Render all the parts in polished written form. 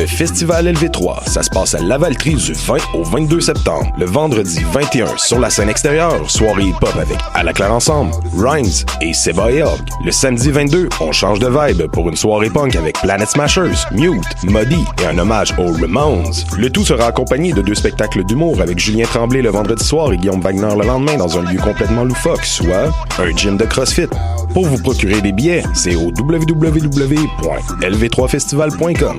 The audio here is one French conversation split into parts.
Le Festival LV3, ça se passe à Lavaltrie du 20 au 22 septembre. Le vendredi 21, sur la scène extérieure, soirée hip-hop avec À la Claire Ensemble, Rhymes et Seba et Hog. Le samedi 22, on change de vibe pour une soirée punk avec Planet Smashers, Mute, Muddy et un hommage aux Ramones. Le tout sera accompagné de 2 spectacles d'humour avec Julien Tremblay le vendredi soir et Guillaume Wagner le lendemain dans un lieu complètement loufoque, soit un gym de CrossFit. Pour vous procurer des billets, c'est au www.lv3festival.com.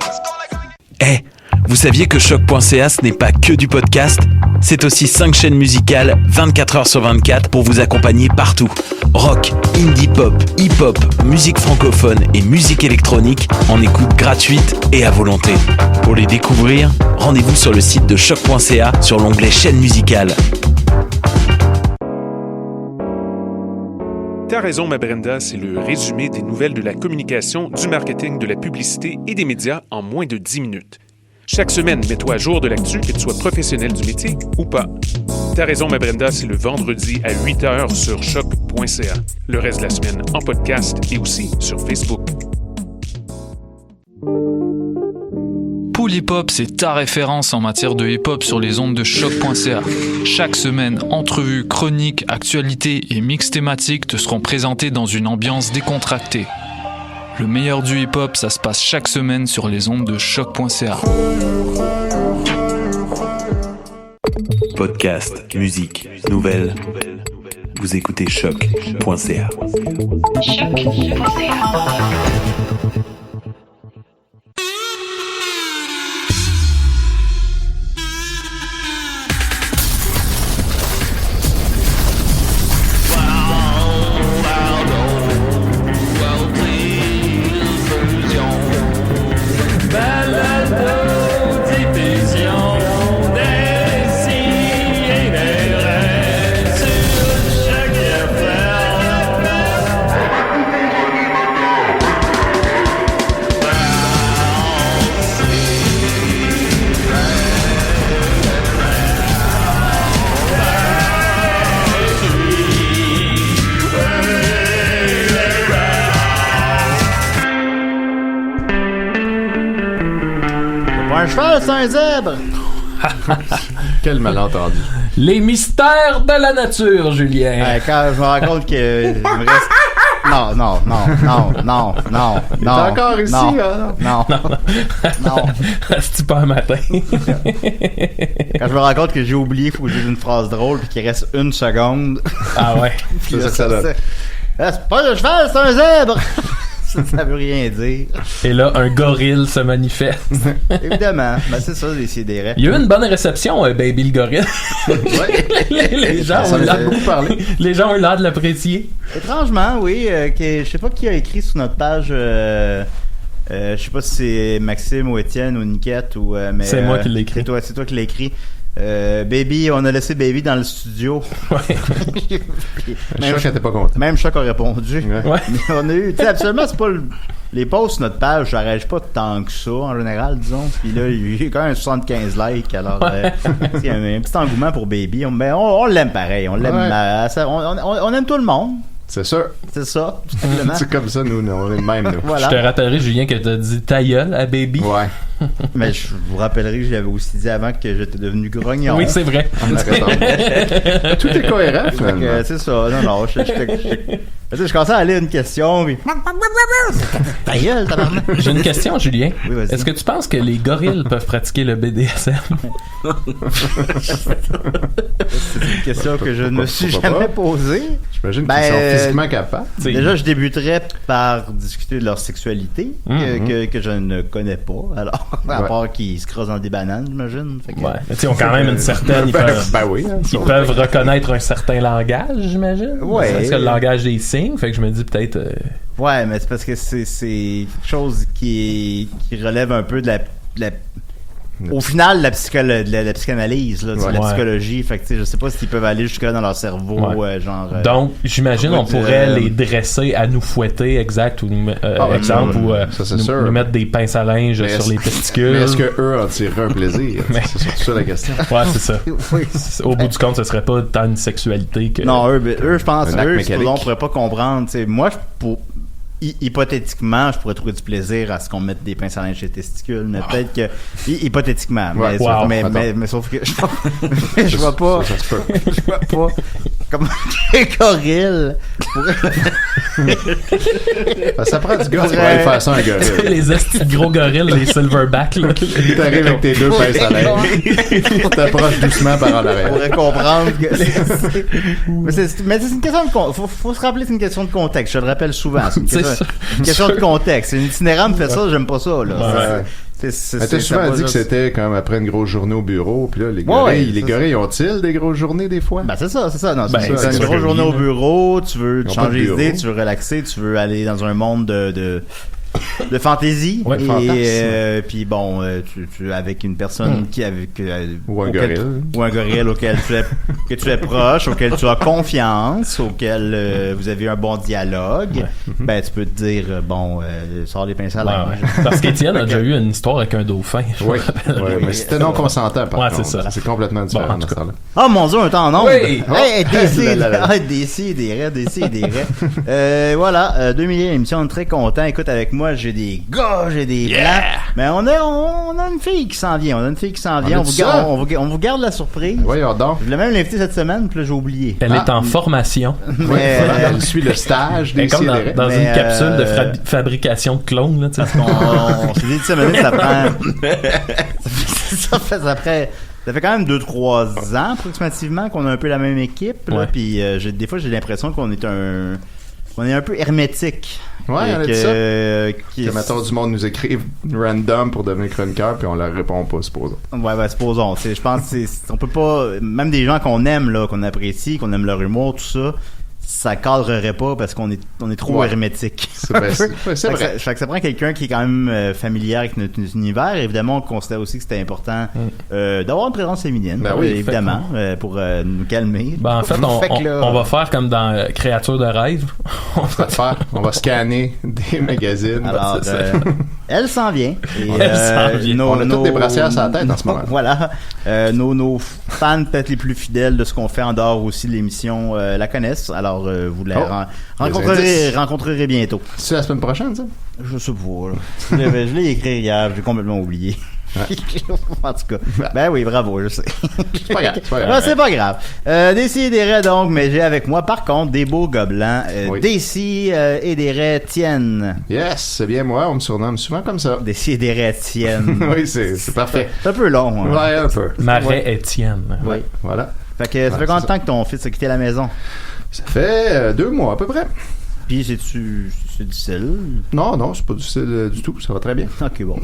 Hey, vous saviez que choc.ca ce n'est pas que du podcast? C'est aussi 5 chaînes musicales 24 heures sur 24 pour vous accompagner partout. Rock, indie pop, hip-hop, musique francophone et musique électronique en écoute gratuite et à volonté. Pour les découvrir, rendez-vous sur le site de choc.ca sur l'onglet chaîne musicale. T'as raison, ma Brenda, c'est le résumé des nouvelles de la communication, du marketing, de la publicité et des médias en moins de 10 minutes. Chaque semaine, mets-toi à jour de l'actu, que tu sois professionnel du métier ou pas. T'as raison, ma Brenda, c'est le vendredi à 8h sur choc.ca. Le reste de la semaine en podcast et aussi sur Facebook. Pool Hip Hop, c'est ta référence en matière de hip-hop sur les ondes de choc.ca. Chaque semaine, entrevues, chroniques, actualités et mix thématiques te seront présentés dans une ambiance décontractée. Le meilleur du hip-hop, ça se passe chaque semaine sur les ondes de choc.ca. Podcast, musique, nouvelles. Vous écoutez choc.ca. Un cheval, c'est un zèbre! Quel malentendu. Les mystères de la nature, Julien. Quand je me rends compte que il me reste... Non. T'es encore ici, Non. C'est pas un matin. Quand je me rends compte que j'ai oublié, il faut que je dise une phrase drôle puis qu'il reste 1 seconde. Ah ouais. C'est ça que ça donne. C'est pas un cheval, c'est un zèbre! Ça veut rien dire. Et là, un gorille se manifeste. Évidemment. Ben, c'est ça, c'est des rêves. Il y a eu une bonne réception, Baby le gorille. les gens Ça ont m'a l'air beaucoup parlé. Les gens ont eu l'air de l'apprécier. Étrangement, oui. Je sais pas qui a écrit sur notre page. Je sais pas si c'est Maxime ou Étienne ou Niquette ou. Mais, c'est moi qui l'ai écrit. C'est toi qui l'as écrit. Baby, on a laissé Baby dans le studio. Ouais. Choc n'était pas content. Même Choc a répondu. Ouais. Mais on a eu, tu sais, absolument, c'est pas les posts sur notre page, ça règle pas tant que ça, en général, disons. Puis là, il y a eu quand même 75 likes, alors, il y a un petit engouement pour Baby. On l'aime pareil, on l'aime, on aime tout le monde. C'est sûr. C'est ça, tout simplement. C'est comme ça, nous, on est le même, nous. Voilà. Je te rappellerai, Julien, que t'as dit ta gueule à Baby. Ouais. Mais je vous rappellerai que j'avais aussi dit avant que j'étais devenu grognon. Oui, c'est vrai. Tout est cohérent, finalement. C'est ça. Non, je commençais à aller à une question, puis... Ta gueule, tabarnak. J'ai une question, Julien. Oui, vas-y. Est-ce que tu penses que les gorilles peuvent pratiquer le BDSM? C'est une question que je ne me suis Pourquoi jamais pas? posée. J'imagine qu'ils sont physiquement capables. Déjà, je débuterais par discuter de leur sexualité, que je ne connais pas. Alors, à part qu'ils se croisent dans des bananes, j'imagine. Fait que... Ouais. Mais tu sais, ils ont quand même une certaine... Ils peuvent reconnaître un certain langage, j'imagine. Ouais. Parce que le langage des signes, fait que je me dis peut-être... Ouais, mais c'est parce que c'est quelque chose qui relève un peu de la au final, la psychanalyse, là, la psychologie, fait que tu sais, je sais pas s'ils peuvent aller jusque-là dans leur cerveau, genre. Donc, j'imagine, on pourrait les dresser à nous fouetter, exact, ou exemple, ou nous mettre des pinces à linge sur les testicules. Mais est-ce que eux en tireraient un plaisir? C'est surtout ça la question. Ouais, c'est ça. Au bout du compte, ce serait pas tant une sexualité que. Non, eux je pense, on pourrait pas comprendre. Tu sais, moi, hypothétiquement, je pourrais trouver du plaisir à ce qu'on mette des pinces à linge chez les testicules, mais peut-être que hypothétiquement, mais sauf que je vois pas, je vois pas comment un gorille ça prend du gars pour aller faire ça un gorille. Les hosties de gros gorilles, les silverbacks, là. T'arrives avec tes 2 pinces à linge. T'approches doucement par en arrière. On pourrait comprendre que mais c'est une question de faut se rappeler, c'est une question de contexte. Je le rappelle souvent. C'est une question de contexte. Une itinérante fait ça, j'aime pas ça, là. Ouais. T'as souvent dit que c'était comme après une grosse journée au bureau, puis là, les gorilles ont-ils des grosses journées des fois? Ben, c'est ça. Non, c'est une grosse journée au bureau, tu veux changer d'idée, tu veux relaxer, tu veux aller dans un monde de fantaisie puis bon tu avec une personne qui avec ou un gorille auquel tu es proche, auquel tu as confiance, auquel vous avez un bon dialogue, ben tu peux te dire sors les pinces à linge. Parce qu'Étienne a déjà eu une histoire avec un dauphin. Mais c'était non consentant par contre. C'est ça. C'est complètement différent dans ce temps-là. Oh mon Dieu, un temps en nombre. Voilà, 2 milliers d'émissions, on est très content. Écoute, avec moi, j'ai des gars, j'ai des blancs. Mais on a une fille qui s'en vient. On vous garde la surprise. Voyons donc. Je voulais même l'inviter cette semaine, puis là, j'ai oublié. Elle est en formation. Elle suit le stage. Elle est comme dans une capsule de fabrication de clones. Là, on s'est dit, ça prend... Ça fait quand même 2-3 ans, approximativement, qu'on a un peu la même équipe. Puis des fois, j'ai l'impression qu'on est un peu hermétique. Ouais, on a dit ça. Que mettons du monde nous écrive random pour devenir chroniqueur, puis on leur répond pas, supposons. Ouais, supposons. Je pense que on peut pas... Même des gens qu'on aime, là, qu'on apprécie, qu'on aime leur humour, tout ça, ça cadrerait pas parce qu'on est trop hermétique. C'est vrai. Fait que ça prend quelqu'un qui est quand même familier avec notre univers. Évidemment, on considère aussi que c'était important d'avoir une présence féminine, évidemment, pour nous calmer. En fait, on va faire comme dans Créature de rêve. On va scanner des magazines. Alors, elle s'en vient. Et, on a toutes des brassières sur la tête en ce moment. Voilà. Nos fans peut-être les plus fidèles de ce qu'on fait en dehors aussi de l'émission la connaissent. Alors, vous la rencontrerez bientôt. C'est la semaine prochaine, ça? Je sais pas. Je l'ai écrit hier, j'ai complètement oublié. En tout cas, ben oui, bravo, je sais. C'est pas grave. C'est pas grave. Décidérez donc, mais j'ai avec moi, par contre, des beaux gobelins. Décidérez tiennent. Yes, c'est bien moi, on me surnomme souvent comme ça. Décidérez tiennent. Oui, c'est parfait. C'est un peu long. Hein. Ouais, un peu. Marais Étienne. Oui. Voilà. Fait que ça fait combien de temps que ton fils a quitté la maison? Ça fait 2 mois à peu près. Puis c'est difficile? Non, c'est pas difficile du tout. Ça va très bien. Ok, bon.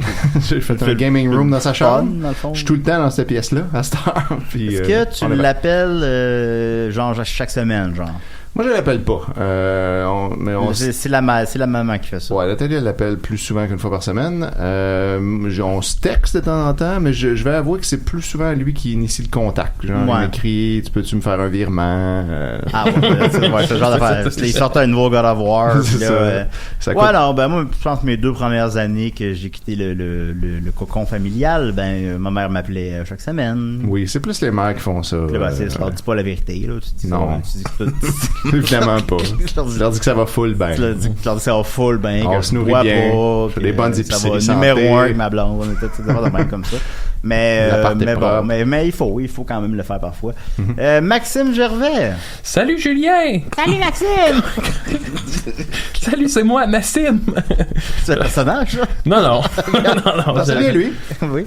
J'ai fait un gaming room dans sa chambre. Je suis tout le temps dans cette pièce-là, à cette heure. Est-ce que tu l'appelles genre chaque semaine, genre? Moi, je l'appelle pas. C'est la maman qui fait ça. Ouais, Nathalie, elle l'appelle plus souvent qu'une fois par semaine. On se texte de temps en temps, mais je vais avouer que c'est plus souvent lui qui initie le contact. Genre, il m'écrit, peux-tu me faire un virement? C'est ce genre d'affaire. Il sort un nouveau God of War. Alors, moi, je pense que mes 2 premières années que j'ai quitté le cocon familial, ma mère m'appelait chaque semaine. Oui, c'est plus les mères qui font ça. Je leur dis pas la vérité, là. Tu dis non. Tu dis que évidemment pas. Je leur dis que ça va full ben. Je leur dis que ça va full ben. On se nourrit bien. Je fais des bonnes épiceries santé. Numéro 1 avec ma blonde. On était tous de même comme ça. Mais il faut quand même le faire parfois. Maxime Gervais. Salut Julien. Salut Maxime. Salut, c'est moi, Maxime. C'est un personnage, ça? Non. Ça bien lui. Oui.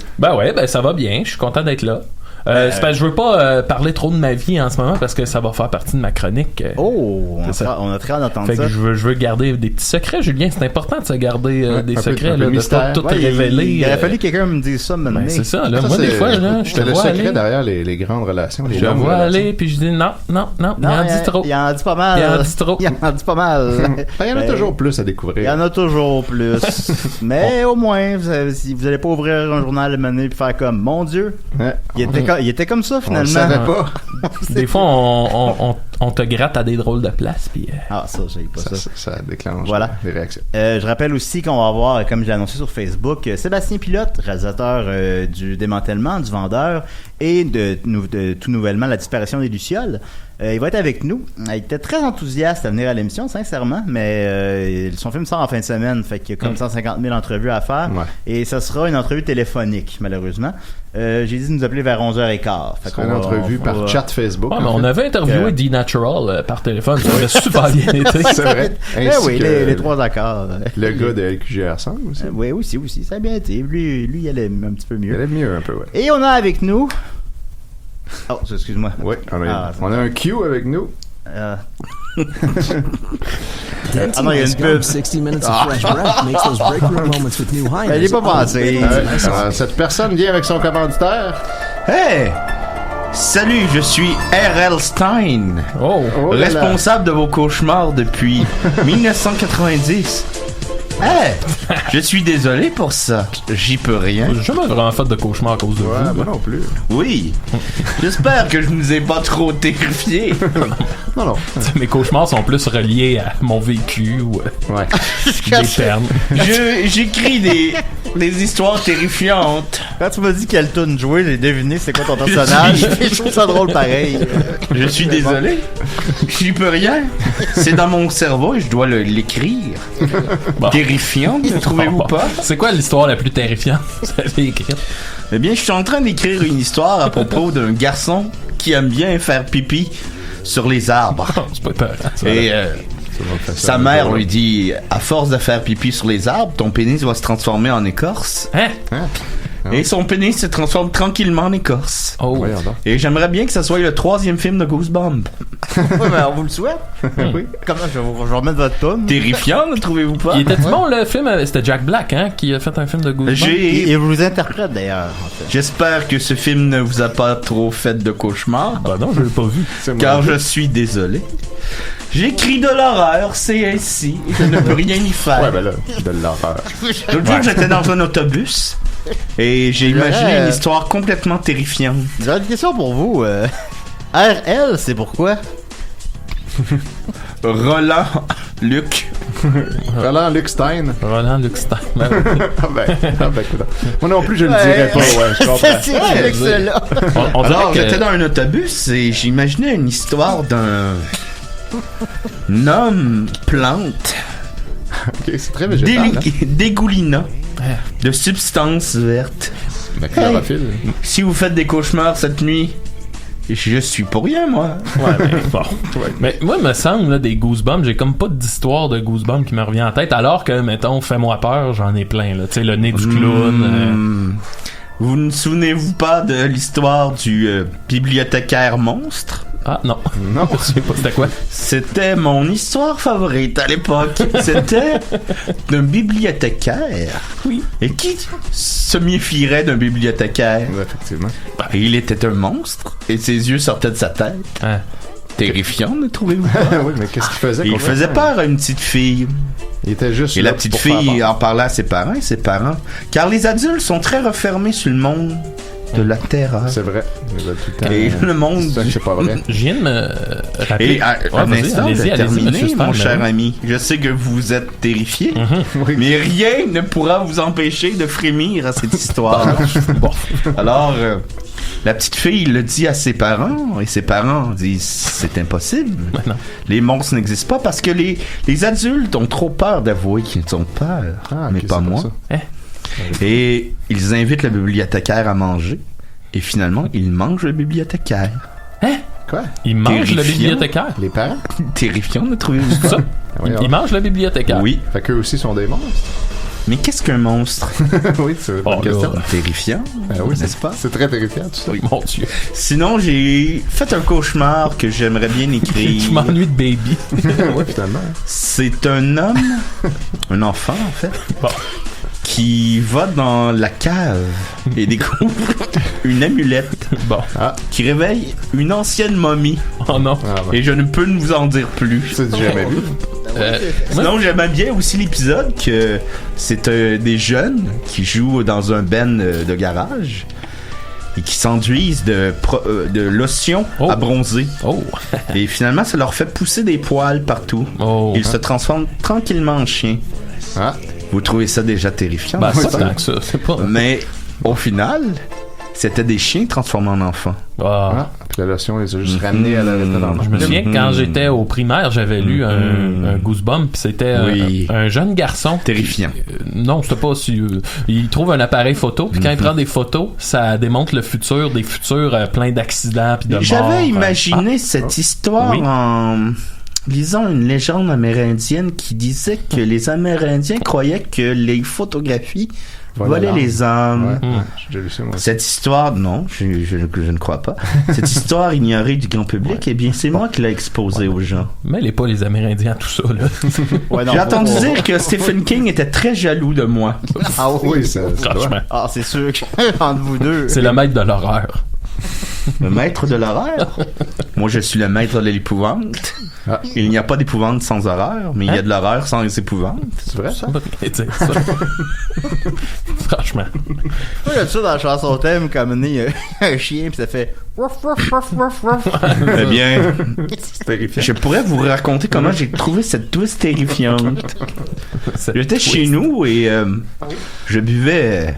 Ça va bien. Je suis content d'être là. C'est parce que je veux pas parler trop de ma vie en ce moment parce que ça va faire partie de ma chronique. On a très hâte d'entendre ça. Que je veux garder des petits secrets, Julien. C'est important de se garder des secrets, de pas tout révéler. Il aurait fallu que quelqu'un me dise ça maintenant. C'est ça. Là, moi, des fois, je te vois aller. C'est le secret derrière les grandes relations. Je te vois aller, puis je dis non. Il en dit trop. Il en dit pas mal. Il y en a toujours plus à découvrir. Il y en a toujours plus. Mais au moins, vous allez pas ouvrir un journal le mener et faire comme, mon Dieu, il était comme ça, finalement. On le savait pas. Des fois, on te gratte à des drôles de places. Puis, ça, j'ai pas ça. Ça déclenche des réactions. Je rappelle aussi qu'on va avoir, comme j'ai annoncé sur Facebook, Sébastien Pilote, réalisateur du Démantèlement, du Vendeur, et de tout nouvellement La disparition des Lucioles. Il va être avec nous. Il était très enthousiaste à venir à l'émission, sincèrement, mais son film sort en fin de semaine, fait qu'il y a comme 150 000 entrevues à faire. Ouais. Et ça sera une entrevue téléphonique, malheureusement. J'ai dit de nous appeler vers 11h15. C'est une entrevue par chat Facebook. Ouais, mais on avait interviewé D-Natural par téléphone. Ça aurait super bien été. C'est vrai. Oui, les trois accords. Le gars de LQGR5 aussi. Oui, aussi. Ça a bien été. Lui, il allait un petit peu mieux. Il allait mieux un peu, ouais. Et on a avec nous... Oh, excuse-moi. Oui, on a un Q avec nous. Non, il y a une pub. 60 minutes of fresh breath makes those breakthrough moments with new hires. Elle n'est pas passée. Cette personne vient avec son commanditaire. Hey! Salut, je suis R.L. Stein, responsable de vos cauchemars depuis 1990. Hey! Je suis désolé pour ça. J'y peux rien. J'ai jamais vraiment fait de cauchemar à cause de vous. Moi non plus. Oui. J'espère que je ne vous ai pas trop terrifié. Non. Mes cauchemars sont plus reliés à mon vécu ou des termes. J'écris des histoires terrifiantes. Quand tu m'as dit quelle tune jouer, j'ai deviné c'est quoi ton personnage. Je trouve ça drôle pareil. Je suis désolé. J'y peux rien. C'est dans mon cerveau et je dois l'écrire. Bon. Terrifiant, ne trouvez-vous pas? C'est quoi l'histoire la plus terrifiante que vous avez écrite? Eh bien, je suis en train d'écrire une histoire à propos d'un garçon qui aime bien faire pipi sur les arbres. C'est pas peur. Et sa mère lui dit, à force de faire pipi sur les arbres, ton pénis va se transformer en écorce. Hein? Et son pénis se transforme tranquillement en écorce. Oh. Et j'aimerais bien que ce soit le 3e film de Goosebumps. Oui, mais on vous le souhaite. Oui. Comment je vais remettre votre tune? Terrifiant, ne trouvez-vous pas? Il était bon le film, c'était Jack Black qui a fait un film de Goosebumps. Il vous interprète d'ailleurs. En fait. J'espère que ce film ne vous a pas trop fait de cauchemars. Bah non, je l'ai pas vu. Car je suis désolé. J'écris de l'horreur, c'est ainsi. Je ne peux rien y faire. Ouais, ben là, de l'horreur. L'autre jour, j'étais dans un autobus et j'ai imaginé une histoire complètement terrifiante. J'ai une question pour vous. RL, c'est pourquoi? Roland Luc. Roland Luc Stein. Roland Luc Stein. Moi non plus, je ne le dirais pas. Ouais, je comprends. C'est excellent. Alors, j'étais dans un autobus et j'imaginais une histoire d'un homme plante. Ok, c'est très végétal. Dégoulinant de substances vertes. Chlorophylle. Si vous faites des cauchemars cette nuit, je suis pour rien, moi. Ouais, mais bon. Mais moi, il me semble, là, des Goosebumps, j'ai comme pas d'histoire de Goosebumps qui me revient en tête, alors que, mettons, Fais-moi peur, j'en ai plein, là. Tu sais, le nez du clown. Vous ne souvenez-vous pas de l'histoire du bibliothécaire monstre? Ah, non. Non, je sais pas, c'était quoi? C'était mon histoire favorite à l'époque. C'était d'un bibliothécaire. Oui. Et qui se méfierait d'un bibliothécaire? Ouais, effectivement. Il était un monstre et ses yeux sortaient de sa tête. Ah. Terrifiant, ne trouvez-vous pas? Oui, mais qu'est-ce qu'il faisait? Il faisait peur à une petite fille. Il était juste. Et la petite fille en parlait à ses parents. Car les adultes sont très refermés sur le monde de la terreur. C'est vrai. Et le monde. C'est pas vrai. Je viens de me rappeler. Et un instant de terminer, mon cher ami. Je sais que vous êtes terrifié, mais rien ne pourra vous empêcher de frémir à cette histoire. Bon. Alors, la petite fille le dit à ses parents, et ses parents disent c'est impossible. Non. Les monstres n'existent pas parce que les adultes ont trop peur d'avouer qu'ils ont peur, mais pas moi. Et ils invitent le bibliothécaire à manger. Et finalement, ils mangent le bibliothécaire. Hein? Quoi? Ils mangent le bibliothécaire? Les parents? Terrifiant, ne trouvez-vous ça? Ils mangent le bibliothécaire? Oui. Fait qu'eux aussi sont des monstres. Mais qu'est-ce qu'un monstre? Oui, c'est une bonne question. Terrifiant, oui, n'est-ce pas? C'est très terrifiant, tout ça. Oui, mon Dieu. Sinon, j'ai fait un cauchemar que j'aimerais bien écrire. Je m'ennuie de Baby. Oui, finalement. C'est un homme, un enfant en fait, bon, qui va dans la cave et découvre une amulette qui réveille une ancienne momie. Oh non. Et je ne peux vous en dire plus. C'est jamais vu. Sinon, j'aimais bien aussi l'épisode que c'est des jeunes qui jouent dans un ben de garage et qui s'enduisent de lotion à bronzer. Et finalement, ça leur fait pousser des poils partout. Ils se transforment tranquillement en chiens. Vous trouvez ça déjà terrifiant? Bah, c'est pas tant que ça. C'est pas... Mais au final, c'était des chiens transformés en enfants. que la lotion les a juste ramenés à leur état normal. Je me souviens que quand j'étais au primaire, j'avais lu un Goosebump, puis c'était un jeune garçon. Terrifiant. Non, c'était pas si... il trouve un appareil photo, puis quand il prend des photos, ça démontre le futur, des futurs pleins d'accidents puis de morts. J'avais imaginé cette histoire en lisant une légende amérindienne qui disait que les Amérindiens croyaient que les photographies volaient les âmes. Ouais. J'ai lu ça, moi. Cette histoire, non, je ne crois pas. Cette histoire ignorée du grand public, eh bien, c'est moi qui l'ai exposée aux gens. Mêlez pas les Amérindiens à tout ça, là. J'ai entendu dire que Stephen King était très jaloux de moi. Ah oui, franchement. Ah, c'est sûr que entre vous deux. C'est le maître de l'horreur. Le maître de l'horreur? Moi, je suis le maître de l'épouvante. Ah. Il n'y a pas d'épouvante sans horreur, mais il y a de l'horreur sans épouvante. C'est vrai, ça? Franchement. Moi, il y a ça dans la chanson thème, comme un chien, puis ça fait ruff, ruff, ruff, ruff, ruff. Eh bien, c'est terrifiant. Je pourrais vous raconter comment j'ai trouvé cette twist terrifiante. J'étais chez nous et je buvais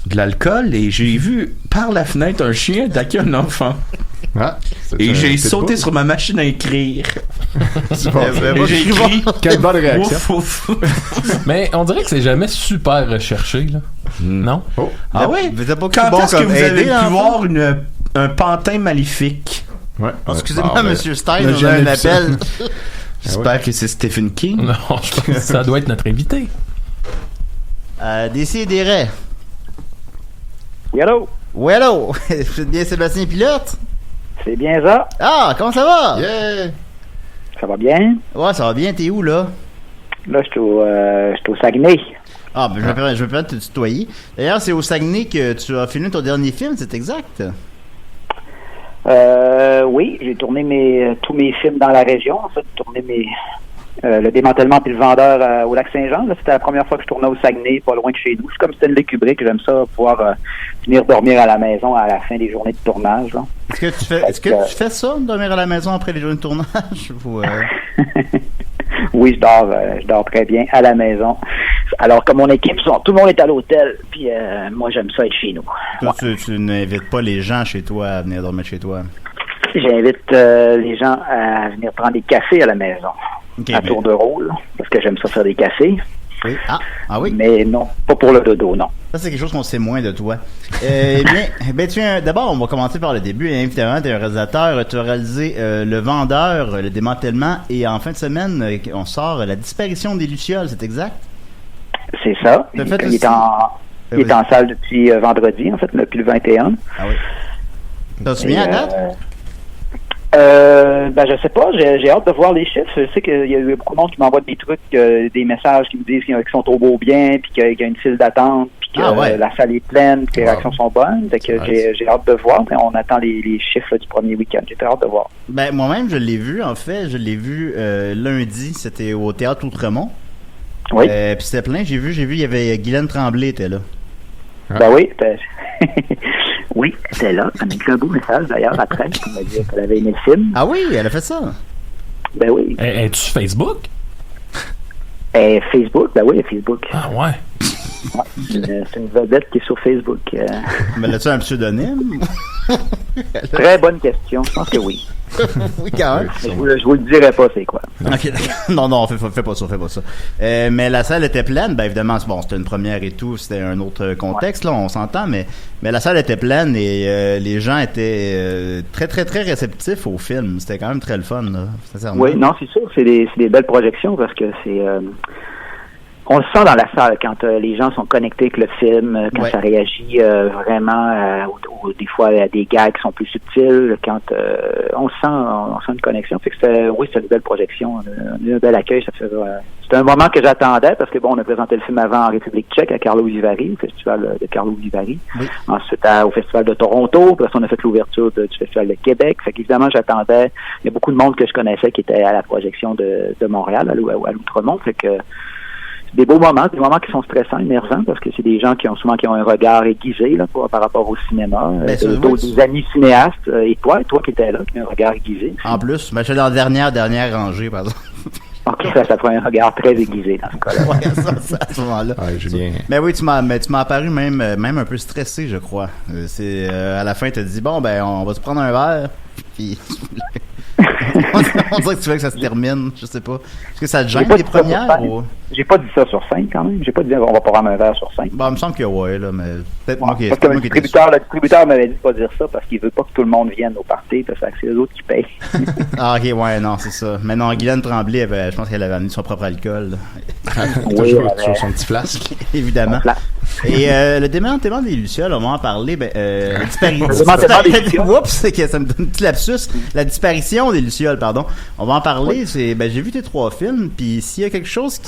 de l'alcool et j'ai vu par la fenêtre un chien attaquer un enfant. Ah, et j'ai sauté sur ma machine à écrire. C'est bon. Et j'ai écrit. Quelle bonne réaction. Ouf. Mais on dirait que c'est jamais super recherché, là. Non? Oh. Ah oui? Quand est-ce que vous avez pu voir un pantin maléfique? Ouais. Excusez-moi, Monsieur Stein, on a un appel. J'espère que c'est Stephen King. Non, je pense que ça doit être notre invité. Décidérez. Hello. Oui, hello. Vous êtes bien Sébastien Pilote? C'est bien ça. Ah, comment ça va? Yeah. Ça va bien? Ouais, ça va bien. T'es où, là? Là, je suis au Saguenay. Ah, ben, je vais permettre de te tutoyer. D'ailleurs, c'est au Saguenay que tu as filmé ton dernier film, c'est exact? Oui, j'ai tourné tous mes films dans la région. En fait, j'ai tourné le démantèlement puis le vendeur au Lac-Saint-Jean. Là, c'était la première fois que je tournais au Saguenay, pas loin de chez nous. C'est comme Stanley Kubrick, j'aime ça, pouvoir venir dormir à la maison à la fin des journées de tournage. Là. Est-ce que tu fais ça, dormir à la maison après les journées de tournage? Ou, Oui, je dors très bien à la maison. Alors que mon équipe, tout le monde est à l'hôtel, puis moi, j'aime ça être chez nous. Toi, tu n'invites pas les gens chez toi à venir dormir chez toi? J'invite les gens à venir prendre des cafés à la maison, à tour de rôle, parce que j'aime ça faire des cafés. Oui. Ah oui? Mais non, pas pour le dodo, non. Ça, c'est quelque chose qu'on sait moins de toi. D'abord, on va commencer par le début. Évidemment, tu es un réalisateur. Tu as réalisé Le Vendeur, Le Démantèlement, et en fin de semaine, on sort La Disparition des Lucioles, c'est exact? C'est ça. Il est en salle depuis vendredi, en fait, depuis le 21. Ah oui. T'as souviens à date? Je sais pas, j'ai hâte de voir les chiffres. Je sais qu'il y a eu beaucoup de monde qui m'envoie des trucs, des messages qui me disent qu'ils sont trop beau bien, puis qu'il y a une file d'attente, puis que la salle est pleine, puis que les réactions sont bonnes. Fait que j'ai hâte de voir, mais on attend les chiffres du premier week-end. J'ai très hâte de voir. Ben, moi-même, je l'ai vu, en fait. Je l'ai vu lundi, c'était au Théâtre Outremont. Oui. Puis c'était plein, j'ai vu, il y avait Guylaine Tremblay était là. Ben oui, oui, c'était là. Elle m'a écrit un beau message d'ailleurs après. Elle m'a dit qu'elle avait aimé le film. Ah oui, elle a fait ça. Ben oui. Es-tu sur Facebook? Facebook, ben oui, Facebook. Ah ouais. C'est une vedette qui est sur Facebook. Mais là-tu un pseudonyme? Très bonne question. Je pense que oui. Oui, quand même. Je vous le dirai pas, c'est quoi. Ok, d'accord. Non, fais pas ça. Mais la salle était pleine. Ben évidemment, c'était une première et tout. C'était un autre contexte, là, on s'entend. Mais la salle était pleine et les gens étaient très, très, très réceptifs au film. C'était quand même très le fun, là, sincèrement. Oui, non, c'est sûr. C'est des belles projections parce que c'est... on le sent dans la salle quand les gens sont connectés avec le film, quand ça réagit vraiment des fois à des gags qui sont plus subtils, quand on sent une connexion. Fait que c'est une belle projection, un bel accueil. C'est un moment que j'attendais parce que on a présenté le film avant en République tchèque à Karlovy Vary, au festival de Karlovy Vary. Oui. Ensuite au festival de Toronto, puis on a fait l'ouverture du festival de Québec. Fait qu'évidemment j'attendais. Il y a beaucoup de monde que je connaissais qui était à la projection de Montréal, à l'Outremont. Fait que des beaux moments, des moments qui sont stressants, énervants, parce que c'est des gens qui ont un regard aiguisé là, par rapport au cinéma. Des amis cinéastes, et toi qui étais là, qui a un regard aiguisé. En plus, j'étais dans la dernière rangée, par exemple. Ok, ça fait un regard très aiguisé dans ce cas-là. Ouais, ça, à ce moment-là. Ouais, Julien. Mais oui, tu m'as apparu même un peu stressé, je crois. C'est à la fin, tu as dit bon, ben, on va se prendre un verre. Puis on dirait que tu veux que ça se termine, je sais pas. Est-ce que ça te gêne les premières ou... J'ai pas dit ça sur scène quand même. J'ai pas dit on va prendre un verre sur scène. Bon, il me semble que ouais, là, mais peut-être moi qui parce que le distributeur m'avait dit de pas dire ça parce qu'il veut pas que tout le monde vienne au party, parce que c'est eux autres qui payent. Ah, ok, ouais, non, c'est ça. Mais non, Guylaine Tremblay, je pense qu'elle avait amené son propre alcool. Toujours sur son petit flasque. Évidemment. Et le démantèlement des Lucioles, on va en parler. La disparition. Oups, c'est que ça me donne un petit lapsus. La disparition des Lucioles, pardon. On va en parler. J'ai vu tes 3 films, puis s'il y a quelque chose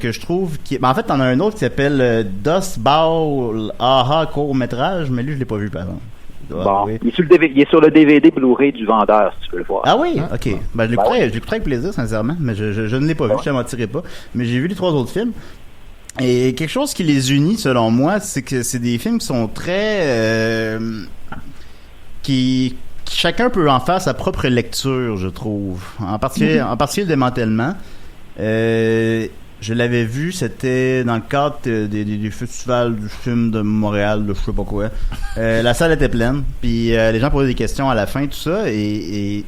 que je trouve en fait, t'en as un autre qui s'appelle Dust Bowl Aha court-métrage, mais lui, je l'ai pas vu, par exemple. Bon, oui. Il est sur le DVD Blu-ray du vendeur, si tu veux le voir. Ah oui? Ok. Je l'écouterai avec plaisir, sincèrement, mais je ne l'ai pas vu, je ne m'en tirerai pas. Mais j'ai vu les 3 autres films. Et quelque chose qui les unit, selon moi, c'est que c'est des films qui sont très... qui chacun peut en faire sa propre lecture, je trouve. En particulier le démantèlement. Je l'avais vu, c'était dans le cadre du festival du film de Montréal, de je sais pas quoi. La salle était pleine, puis les gens posaient des questions à la fin, tout ça, et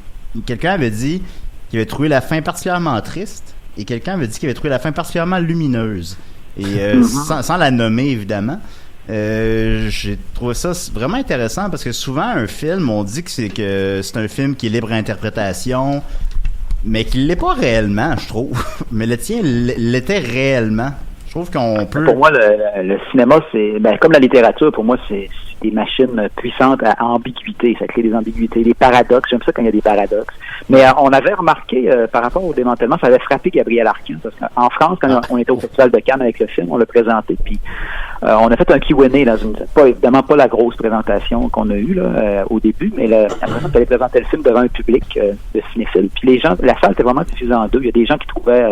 quelqu'un avait dit qu'il avait trouvé la fin particulièrement triste, et quelqu'un avait dit qu'il avait trouvé la fin particulièrement lumineuse. Et sans la nommer, évidemment. J'ai trouvé ça vraiment intéressant, parce que souvent, un film, on dit que c'est un film qui est libre à interprétation, mais qu'il l'est pas réellement, je trouve. Mais le tien l'était réellement. Je trouve qu'on peut... Pour moi, le cinéma, c'est... comme la littérature, pour moi, c'est des machines puissantes à ambiguïté. Ça crée des ambiguïtés, des paradoxes. J'aime ça quand il y a des paradoxes. Mais on avait remarqué, par rapport au démantèlement, ça avait frappé Gabriel Arcan. Parce qu'en France, quand on était au Festival de Cannes avec le film, on l'a présenté, puis on a fait un Q&A dans évidemment pas la grosse présentation qu'on a eue là, au début, mais la personne qui allait présenter le film devant un public de cinéphiles. Puis les gens, la salle était vraiment divisée en deux. Il y a des gens qui trouvaient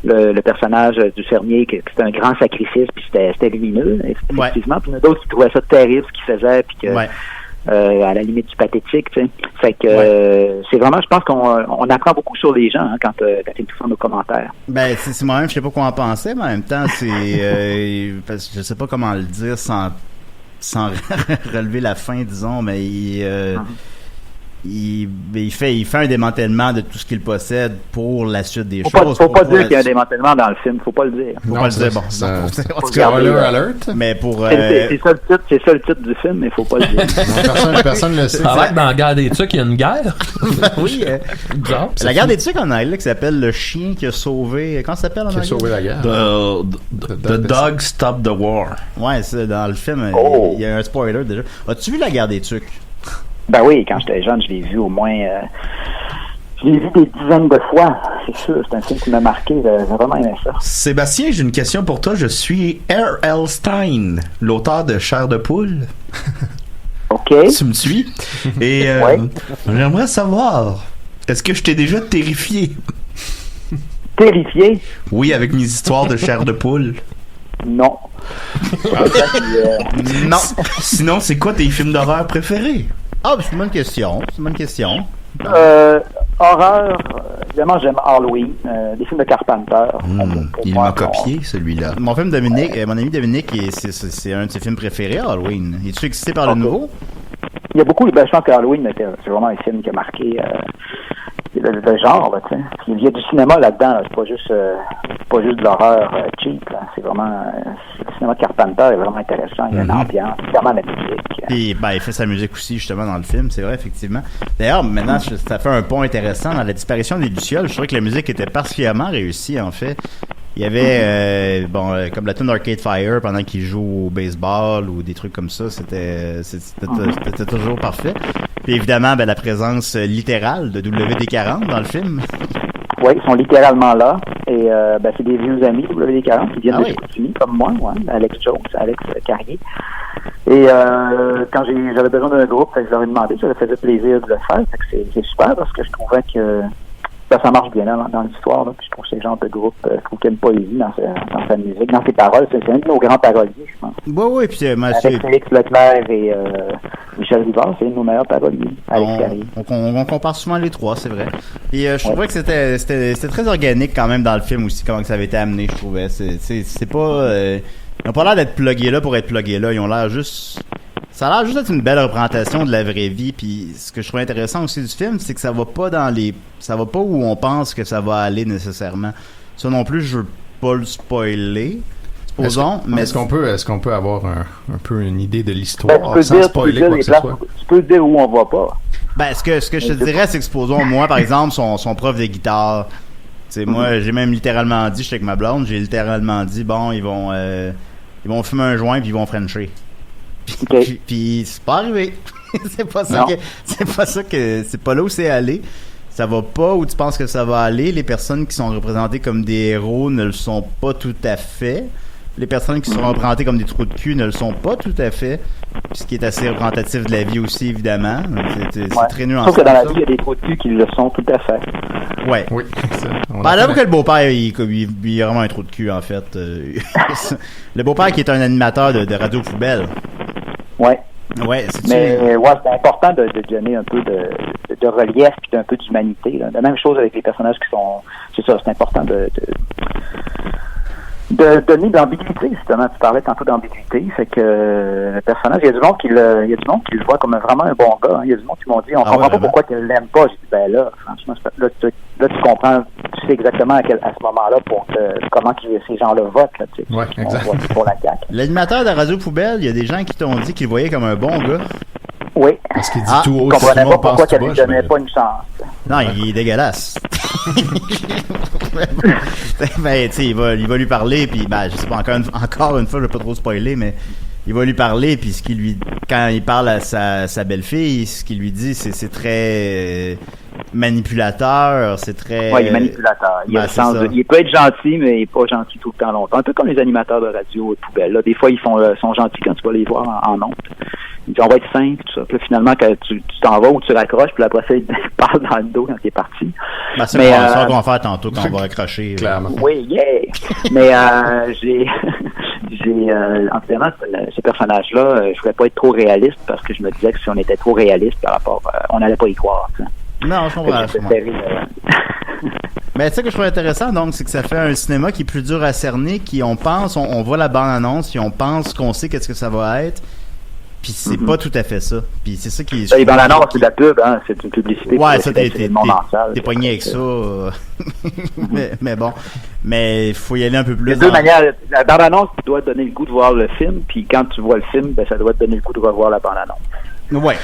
le personnage du fermier que c'était un grand sacrifice, puis c'était lumineux, effectivement. Puis il y en a d'autres qui trouvaient ça terrible, ce qu'il faisait, puis que à la limite du pathétique, tu sais. Fait que c'est vraiment, je pense qu'on apprend beaucoup sur les gens quand ils nous font nos commentaires. C'est moi-même, je sais pas quoi en penser, mais en même temps, c'est parce que je sais pas comment le dire sans relever la fin, disons, mais il fait un démantèlement de tout ce qu'il possède pour la suite des choses. Faut pas dire qu'il y a un démantèlement dans le film, faut pas le dire. Faut pas le dire, bon. Spoiler alert. Mais pour... C'est ça le titre du film, mais faut pas le dire. Personne le sait. Ça va être dans la guerre des Tucs, il y a une guerre. Oui. La guerre des Tucs en anglais qui s'appelle Le chien qui a sauvé... Comment ça s'appelle en anglais? Qui a sauvé la guerre. The Dog Stopped the War. Ouais, c'est dans le film, il y a un spoiler déjà. As-tu vu la guerre des Tucs? Ben oui, quand j'étais jeune, je l'ai vu au moins... je l'ai vu des dizaines de fois, c'est sûr. C'est un film qui m'a marqué. J'ai vraiment aimé ça. Sébastien, j'ai une question pour toi. Je suis R.L. Stine, l'auteur de Chair de poule. OK. Tu me suis? Et j'aimerais savoir, est-ce que je t'ai déjà terrifié? Terrifié? Oui, avec mes histoires de chair de poule. Non. Non. Sinon, c'est quoi tes films d'horreur préférés? C'est une bonne question. Horreur, évidemment, j'aime Halloween, des films de Carpenter. Il m'a copié, celui-là. Mon film Dominique, mon ami Dominique, c'est un de ses films préférés, Halloween. Es-tu excité par le nouveau? Il y a beaucoup, je pense que Halloween, c'est vraiment un film qui a marqué le genre, là, tu sais. Puis il y a du cinéma là-dedans, là. C'est pas juste de l'horreur cheap, là. C'est vraiment le cinéma de Carpenter est vraiment intéressant. Il y a une ambiance, vraiment la musique. Puis il fait sa musique aussi justement dans le film, c'est vrai, effectivement. D'ailleurs, maintenant ça fait un pont intéressant dans la disparition des Lucioles. Je trouvais que la musique était particulièrement réussie, en fait. Il y avait comme la tune d'Arcade Fire pendant qu'il joue au baseball ou des trucs comme ça, c'était toujours parfait. Puis évidemment, la présence littérale de WD-40 dans le film. Oui, ils sont littéralement là. Et c'est des vieux amis WD-40 qui viennent de Chicoutimi, comme moi, Alex Jones, Alex Carrier. Et quand j'avais besoin d'un groupe, je leur ai demandé, ça leur faisait plaisir de le faire. C'est super parce que je trouvais que ça marche bien dans l'histoire. Là. Puis je trouve que ce genre de groupe, je trouve qu'il y a une poésie dans sa musique, dans ses paroles. C'est un de nos grands paroliers, je pense. Oui, puis avec Félix Leclerc et Michel Rivard, c'est un de nos meilleurs paroliers. On compare souvent les trois, c'est vrai. Et je trouvais que c'était très organique quand même dans le film aussi, comment que ça avait été amené, je trouvais. C'est pas... ils n'ont pas l'air d'être plugués là pour être plugués là. Ils ont l'air juste... Ça a l'air juste d'être une belle représentation de la vraie vie. Puis ce que je trouve intéressant aussi du film, c'est que ça va pas où on pense que ça va aller nécessairement. Ça non plus, je veux pas le spoiler. Supposons. Est-ce qu'on peut avoir un peu une idée de l'histoire sans spoiler quoi que ce soit? Tu peux dire où on va pas. Ben, ce que je te dirais, c'est que supposons, moi, par exemple, son prof de guitare, tu sais, moi, j'ai même littéralement dit, je suis avec ma blonde, j'ai littéralement dit, bon, ils vont fumer un joint puis ils vont frencher. Puis c'est pas arrivé. c'est pas là où c'est allé. Ça va pas où tu penses que ça va aller. Les personnes qui sont représentées comme des héros ne le sont pas tout à fait. Les personnes qui sont représentées comme des trous de cul ne le sont pas tout à fait. Puis ce qui est assez représentatif de la vie aussi, évidemment. C'est très nuancé. Je trouve que dans la vie, il y a des trous de cul qui le sont tout à fait. Ouais. Oui. Ben, là, que le beau-père, il a vraiment un trou de cul, en fait. Le beau-père qui est un animateur de radio poubelle. Ouais. Ouais, c'est important de donner un peu de relief et un peu d'humanité. Là. La même chose avec les personnages qui sont... C'est ça, c'est important de donner de l'ambiguïté, justement. Tu parlais tantôt d'ambiguïté, c'est que le personnage, il y a du monde qui le voit comme vraiment un bon gars. Hein. Il y a du monde qui m'ont dit, on comprend pas pourquoi tu l'aime pas. J'ai dit, ben là, franchement, là tu comprends, tu sais exactement à ce moment-là comment ces gens-là votent. Là, tu sais, ouais, exact. On vote pour la CAQ. L'animateur de Radio Poubelle, il y a des gens qui t'ont dit qu'ils le voyaient comme un bon gars. Oui. Parce qu'il dit tout haut. Je comprenais pas pourquoi tu lui donnais pas une chance. Non, il est dégueulasse. Ben, tu sais, il va lui parler, puis ben, je sais pas, encore une fois, je vais pas trop spoiler, mais il va lui parler, puis quand il parle à sa belle-fille, ce qu'il lui dit, c'est très manipulateur, c'est très... Ouais, il est manipulateur. Il peut être gentil, mais il est pas gentil tout le temps longtemps. Un peu comme les animateurs de radio de poubelle. Là, des fois, ils sont gentils quand tu vas les voir en ondes. Ils disent, on va être simple, tout ça. Puis là, finalement, quand tu t'en vas ou tu raccroches, puis après ça, ils te parlent dans le dos quand t'es parti. Ben, c'est ça qu'on va faire tantôt quand on va raccrocher. Clairement. Oui, yeah! Mais en finalement, ce personnage-là, je voulais pas être trop réaliste parce que je me disais que si on était trop réaliste par rapport, on n'allait pas y croire. T'sais. Non, je comprends. Mais tu sais que je trouve intéressant, donc, c'est que ça fait un cinéma qui est plus dur à cerner, on voit la bande-annonce, puis on pense qu'on sait qu'est-ce que ça va être. Puis c'est pas tout à fait ça. Puis c'est ça qui est... Et dans l'annonce, c'est de la pub, hein. C'est une publicité. Ouais, ça, t'es pogné avec ça. mais bon. Mais il faut y aller un peu plus. Il y a deux manières. La bande-annonce doit te donner le goût de voir le film, puis quand tu vois le film, ben, ça doit te donner le goût de revoir la bande-annonce. Oui.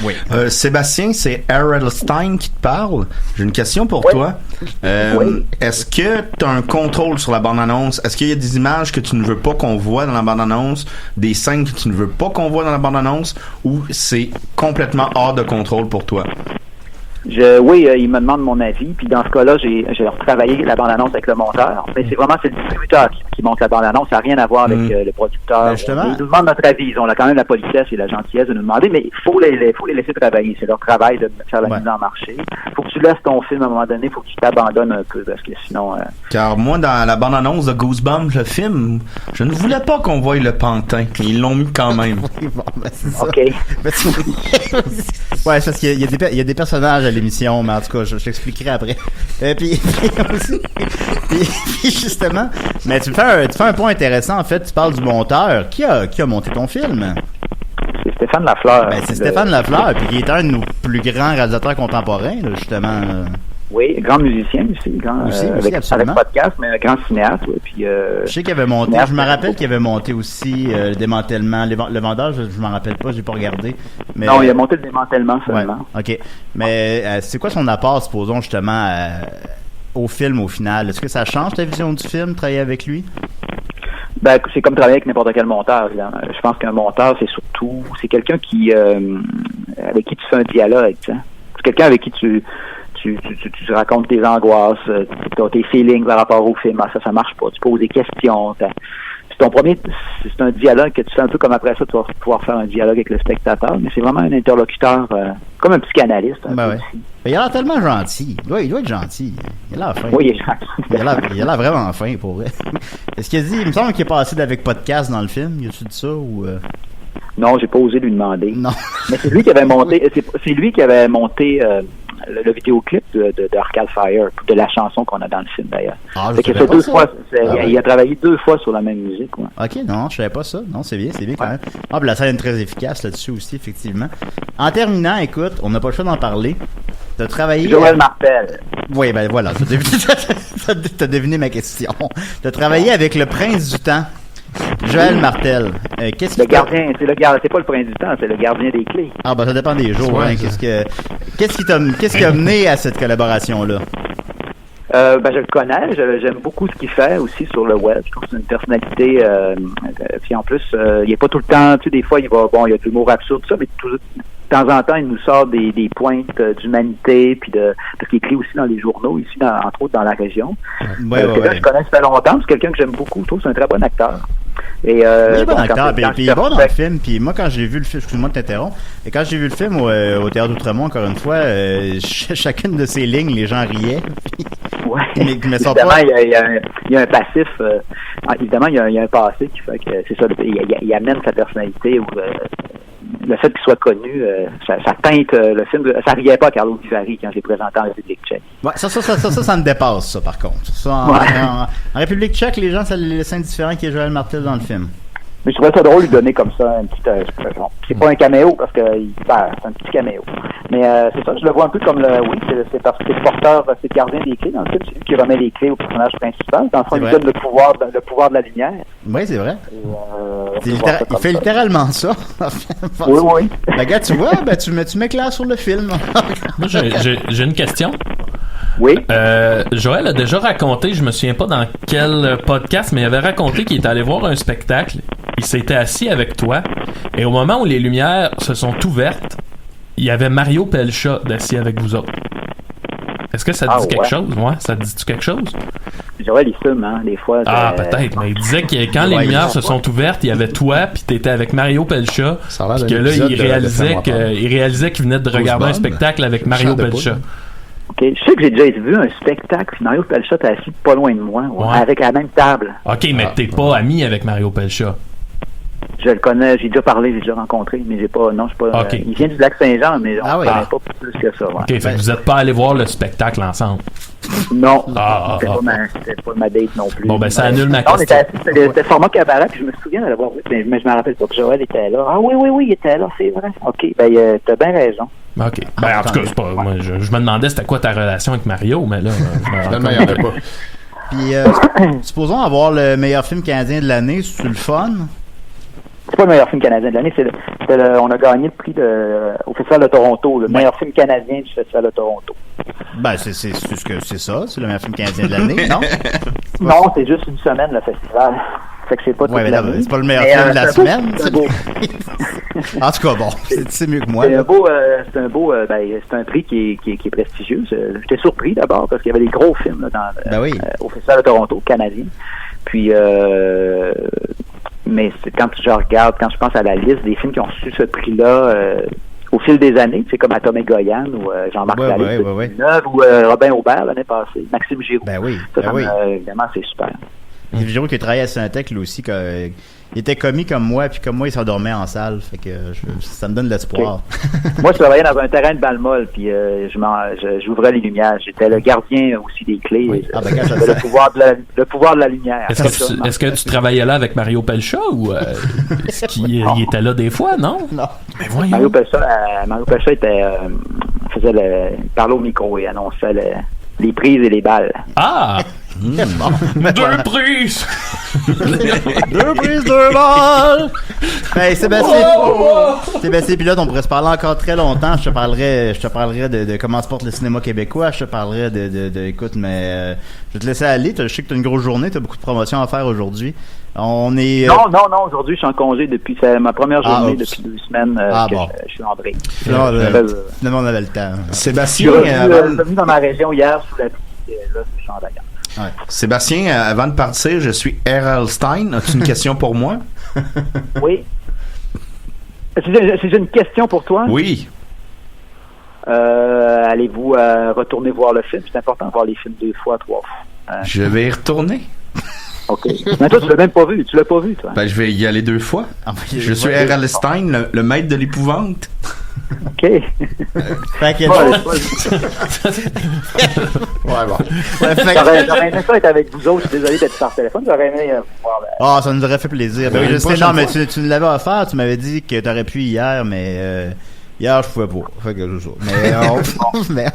Sébastien, c'est R.L. Stine qui te parle. J'ai une question pour toi. Est-ce que tu as un contrôle sur la bande-annonce? Est-ce qu'il y a des images que tu ne veux pas qu'on voit dans la bande-annonce? Des scènes que tu ne veux pas qu'on voit dans la bande-annonce? Ou c'est complètement hors de contrôle pour toi? Il me demande mon avis, puis dans ce cas-là, j'ai retravaillé la bande-annonce avec le monteur, mais c'est le distributeur qui monte la bande-annonce, ça n'a rien à voir avec le producteur. Ben justement. Ils nous demandent notre avis, ils ont quand même la politesse et la gentillesse de nous demander, mais il faut les laisser travailler, c'est leur travail de faire la mise en marché. Il faut que tu laisses ton film à un moment donné, il faut que tu t'abandonnes un peu, parce que sinon... Car moi, dans la bande-annonce de Goosebumps, le film, je ne voulais pas qu'on voie le pantin, mais ils l'ont mis quand même. C'est ça. OK. Ouais, parce qu'il y a des personnages à l'émission, mais en tout cas, je t'expliquerai après. Puis justement, mais tu fais un point intéressant, en fait, tu parles du monteur. Qui a monté ton film? C'est Stéphane Lafleur. Ben, c'est Stéphane Lafleur, puis il est un de nos plus grands réalisateurs contemporains, là, justement. Oui, grand musicien aussi, avec podcast, mais un grand cinéaste. Ouais, puis, je sais qu'il avait monté, je me rappelle qu'il avait monté aussi le démantèlement, le vendeur, je m'en rappelle pas, j'ai pas regardé. Mais, non, il a monté le démantèlement seulement. Ouais, ok, mais c'est quoi son apport, supposons, justement, au film au final? Est-ce que ça change ta vision du film, travailler avec lui? Ben, c'est comme travailler avec n'importe quel monteur. Je pense qu'un monteur, c'est quelqu'un avec qui tu fais un dialogue. T'sais. C'est quelqu'un avec qui tu racontes tes angoisses, tes feelings par rapport au film. Ça marche pas. Tu poses des questions. c'est un dialogue que tu sais un peu comme après ça, tu vas pouvoir faire un dialogue avec le spectateur, mais c'est vraiment un interlocuteur, comme un psychanalyste. Il a l'air tellement gentil. Il doit être gentil. Il a l'air fin. Oui, il est gentil. Il a l'air vraiment fin, pour vrai. Est-ce qu'il a dit, il me semble qu'il est passé avec podcast dans le film, il a-tu dit ça, ou... Non, j'ai pas osé lui demander. Non. Mais c'est lui qui avait monté, le vidéoclip de Arcade Fire, de la chanson qu'on a dans le film d'ailleurs. Ah, il a travaillé 2 fois sur la même musique. Ouais. Ok, non, je savais pas ça. Non, c'est bien quand même. Ah, puis la scène est très efficace là-dessus aussi, effectivement. En terminant, écoute, on n'a pas le choix d'en parler. T'as travaillé... Joël Martel. Oui, ben voilà, t'as deviné ma question. T'as travaillé avec le prince du temps. Joël Martel, qu'est-ce le gardien, c'est pas le prince du temps, c'est le gardien des clés. Ah ben ça dépend des jours. Ouais, hein. Qu'est-ce qui a mené à cette collaboration-là? Je le connais, j'aime beaucoup ce qu'il fait aussi sur le web. Je trouve que c'est une personnalité. Puis en plus, il est pas tout le temps. Tu sais, des fois, il y a de l'humour absurde, tout ça, mais de temps en temps, il nous sort des pointes d'humanité, puis parce qu'il écrit aussi dans les journaux ici, entre autres dans la région. Je connais ça fait longtemps, c'est quelqu'un que j'aime beaucoup. Je trouve que c'est un très bon acteur. Et il est bon acteur, puis il est bon dans le film. Puis moi, quand j'ai vu le film, excuse-moi de t'interrompre, et quand j'ai vu le film au Théâtre d'Outremont, encore une fois, chacune de ses lignes, les gens riaient. Ouais. Mais évidemment, il y a un passif. Évidemment, il y a un passé qui fait que c'est ça. Il amène sa personnalité. Le fait qu'il soit connu, ça teinte le film. Ça riait pas à Carlo Vivari quand j'ai présenté en République tchèque. Ouais, ça me dépasse, ça, par contre. Ça, en République tchèque, les gens, ça les laisse indifférent qu'il y ait Joël Martel dans le film. Mais je trouvais ça drôle de lui donner comme ça un petit expression. C'est pas un caméo parce que c'est un petit caméo. Mais c'est ça, je le vois un peu comme c'est parce que c'est le porteur, c'est le gardien des clés dans le film, c'est lui qui remet les clés au personnage principal. Dans le fond, il lui donne le pouvoir de la lumière. Oui, c'est vrai. Il fait littéralement ça. Oui. Regarde, tu vois, tu m'éclaires sur le film. Moi, j'ai une question. Oui. Joël a déjà raconté, je me souviens pas dans quel podcast, mais il avait raconté qu'il était allé voir un spectacle. Il s'était assis avec toi, et au moment où les lumières se sont ouvertes, il y avait Mario Pelcha d'assis avec vous autres. Est-ce que ça te dit quelque chose? Ouais, ça te dit-tu quelque chose? Joël, il fume, hein, des fois. Peut-être, mais il disait que quand les lumières se sont ouvertes, il y avait toi, puis t'étais avec Mario Pelcha, puis que là, il réalisait qu'il venait de regarder un spectacle avec Mario Pelcha. OK. Je sais que j'ai déjà vu un spectacle, puis Mario Pelcha est assis pas loin de moi, avec la même table. OK, mais t'es pas ami avec Mario Pelcha. Je le connais, j'ai déjà parlé, j'ai déjà rencontré, mais j'ai pas. Non, je suis pas. Okay. Il vient du Lac-Saint-Jean, mais on ne connaît pas plus que ça. Ouais. OK, fait que vous n'êtes pas allé voir le spectacle ensemble. Non. C'était pas ma date non plus. Bon, ben ça annule ma question. C'était format cabaret, puis je me souviens de l'avoir vu, mais je me rappelle pas que Joël était là. Ah oui, il était là, c'est vrai. OK, ben t'as bien raison. OK. Ben en tout cas, c'est pas. Moi, je me demandais c'était quoi ta relation avec Mario, mais là, finalement, il n'y en a pas. Puis, supposons avoir le meilleur film canadien de l'année, c'est le fun? C'est pas le meilleur film canadien de l'année, on a gagné le prix au Festival de Toronto, le meilleur film canadien du Festival de Toronto. Ben, c'est ça, c'est le meilleur film canadien de l'année, non? Non, c'est juste une semaine, le festival. Fait que c'est pas toute l'année. C'est pas le meilleur film de la semaine. C'est beau. En tout cas, bon, c'est mieux que moi. C'est un prix qui est prestigieux. J'étais surpris d'abord parce qu'il y avait des gros films là, au Festival de Toronto, canadien. Puis, mais c'est quand je pense à la liste des films qui ont reçu ce prix-là au fil des années, c'est comme Atom et Goyan ou Jean-Marc Vallée, ou Robin Aubert l'année passée, Maxime Giroux. Évidemment, c'est super. Giroux qui a travaillé à Saint-Tech, lui aussi, il était commis comme moi, puis comme moi, il s'endormait en salle. Fait que ça me donne de l'espoir. Okay. Moi, je travaillais dans un terrain de balle molle, puis j'ouvrais les lumières. J'étais le gardien aussi des clés. Oui. J'avais le pouvoir de la lumière. Est-ce que tu travaillais là avec Mario Pelcha ou est-ce qu'il était là des fois, non? Non. Mais voyons. Mario Pelcha parlait au micro et annonçait les prises et les balles. Ah! Deux prises! Deux prises, deux balles! Hey, Sébastien Pilote, on pourrait se parler encore très longtemps. Je te parlerai de comment se porte le cinéma québécois. Je te parlerai écoute, mais je vais te laisser aller. Je sais que tu as une grosse journée, tu as beaucoup de promotions à faire aujourd'hui. Non, aujourd'hui, je suis en congé c'est ma première journée depuis 2 semaines je suis en break. Finalement, on avait le temps. Sébastien, je suis revenu dans ma région hier sous la pluie, là, je suis en vacances. Ouais. Sébastien, avant de partir, je suis R.L. Stein. As-tu une question pour moi? Oui. C'est une question pour toi? Oui. Allez-vous retourner voir le film? C'est important de voir les films 2 fois, 3 fois. Je vais y retourner. OK. Mais toi, tu l'as même pas vu. Tu l'as pas vu, toi? Ben, je vais y aller 2 fois. Je suis R.L. Stein, le maître de l'épouvante. OK. Fait que... Ouais, bon. J'aurais aimé ça être avec vous autres. Je suis désolé d'être par téléphone. J'aurais aimé voir... Ah, ça nous aurait fait plaisir. Ben, je sais, non, mais tu nous l'avais offert. Tu m'avais dit que t'aurais pu hier, mais... Hier, je pouvais pas. Fait que c'est ça. Mais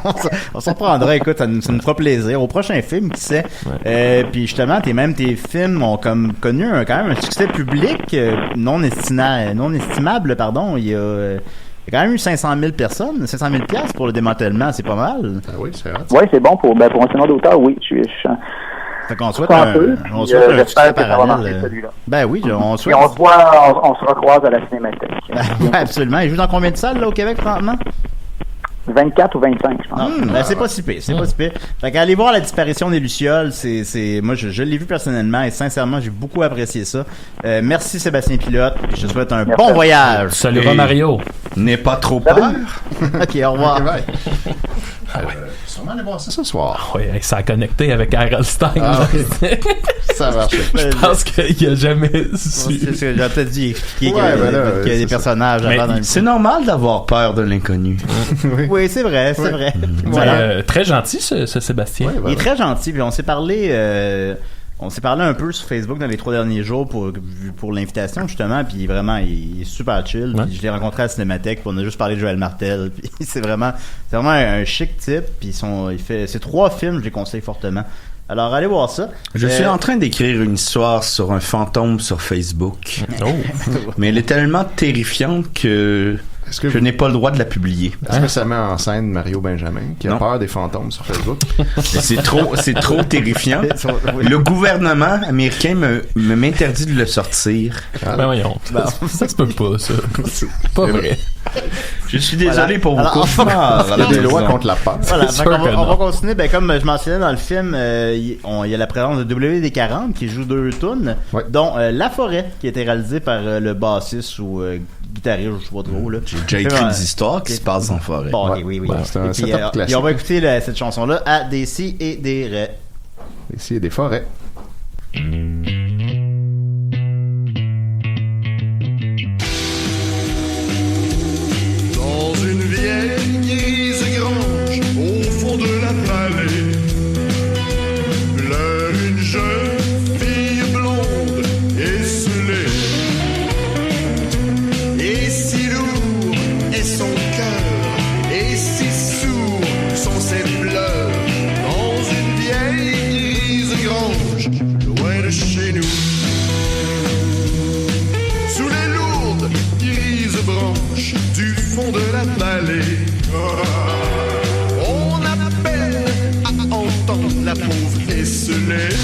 on s'en prendra. Écoute, ça nous fera plaisir. Au prochain film, qui sait. Puis justement, tes films ont comme connu quand même un succès public non estimable, pardon. Il y a quand même eu 500 000 personnes, 500 000 piastres pour le démantèlement. C'est pas mal. Ah oui, c'est vrai. Oui, c'est bon pour un cinéma d'auteur. Oui, je fait qu'on souhaite un succès parallèle. Ben oui, on souhaite. Et on se recroise à la Cinémathèque. Ouais, absolument. Il joue dans combien de salles là au Québec présentement? 24 ou 25, je pense. Ben c'est pas si pire, c'est pas si pire. Fait qu'aller voir La disparition des Lucioles, moi je l'ai vu personnellement et sincèrement j'ai beaucoup apprécié ça. Merci Sébastien Pilote, et je te souhaite un bon voyage. Salut Mario. N'aie pas trop peur. Ok, au revoir. Sûrement aller voir ça ce soir. Oui, ça a connecté avec R.L. Stein. Ça marche. Je pense qu'il a jamais su. J'ai peut-être dû expliquer qu'il y a des personnages. C'est normal d'avoir peur de l'inconnu. Oui, c'est vrai, c'est vrai. Voilà. Très gentil ce Sébastien. Il est très gentil. Puis on s'est parlé un peu sur Facebook dans les 3 derniers jours pour l'invitation justement, puis vraiment il est super chill. Puis je l'ai rencontré à la Cinémathèque, puis on a juste parlé de Joël Martel, puis c'est vraiment un chic type, puis il fait ces 3 films, je les conseille fortement. Alors allez voir ça. Je suis en train d'écrire une histoire sur un fantôme sur Facebook. Mais elle est tellement terrifiante que je n'ai pas le droit de la publier. Est-ce que ça met en scène Mario Benjamin qui a peur des fantômes sur Facebook? C'est trop terrifiant. Le gouvernement américain m'interdit de le sortir. Ben voyons. Ça se peut pas, ça. C'est pas vrai. Je suis désolé pour vos cauchemars. Il y a des lois contre la peur. Voilà, on va continuer. Ben, comme je mentionnais dans le film, il y a la présence de WD-40 qui joue 2 tunes, dont La Forêt, qui a été réalisée par le bassiste ou guitariste, je sais pas trop. Là. J'ai déjà écrit des histoires qui se passent en forêt. Bon, oui. C'est un setup classique. Et on va écouter cette chanson-là à des si et des ré. Des si et des forêts. Dans une vieille grise grange au fond de la vallée, pleure une jeune fille blonde esselée. Et si lourd est son cœur, et si sourds sont ses pleurs, dans une vieille grise grange, loin de chez nous. Sous les lourdes grises branches du fond de la vallée, on a peine à entendre la pauvre esselée.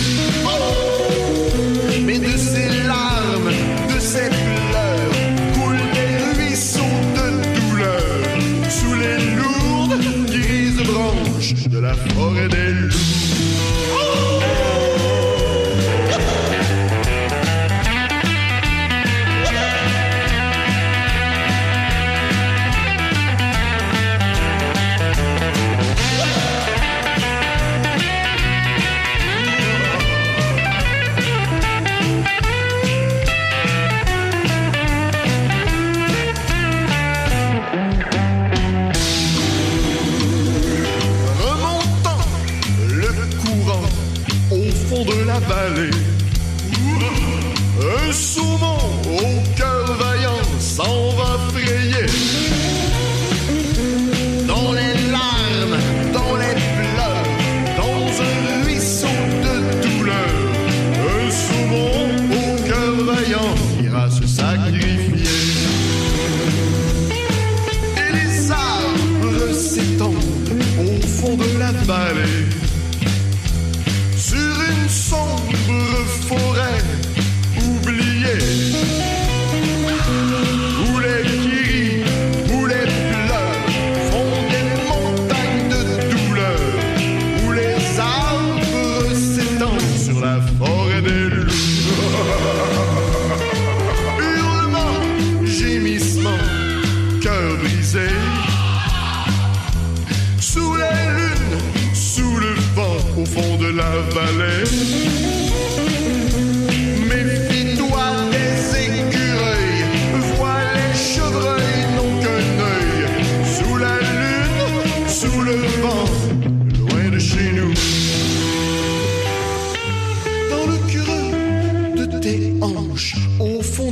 Mais de ses larmes, de ses pleurs, coulent des ruisseaux de douleur sous les lourdes grises branches de la forêt des loups. De la vallée, un saumon au cœur vaillant s'en va frayer. Dans les larmes, dans les pleurs, dans un ruisseau de douleur, un saumon au cœur vaillant ira se sacrifier. Et les arbres s'étendent au fond de la vallée, sur une sombre forêt oubliée, où les guéris, où les pleurs font des montagnes de douleur, où les arbres s'étendent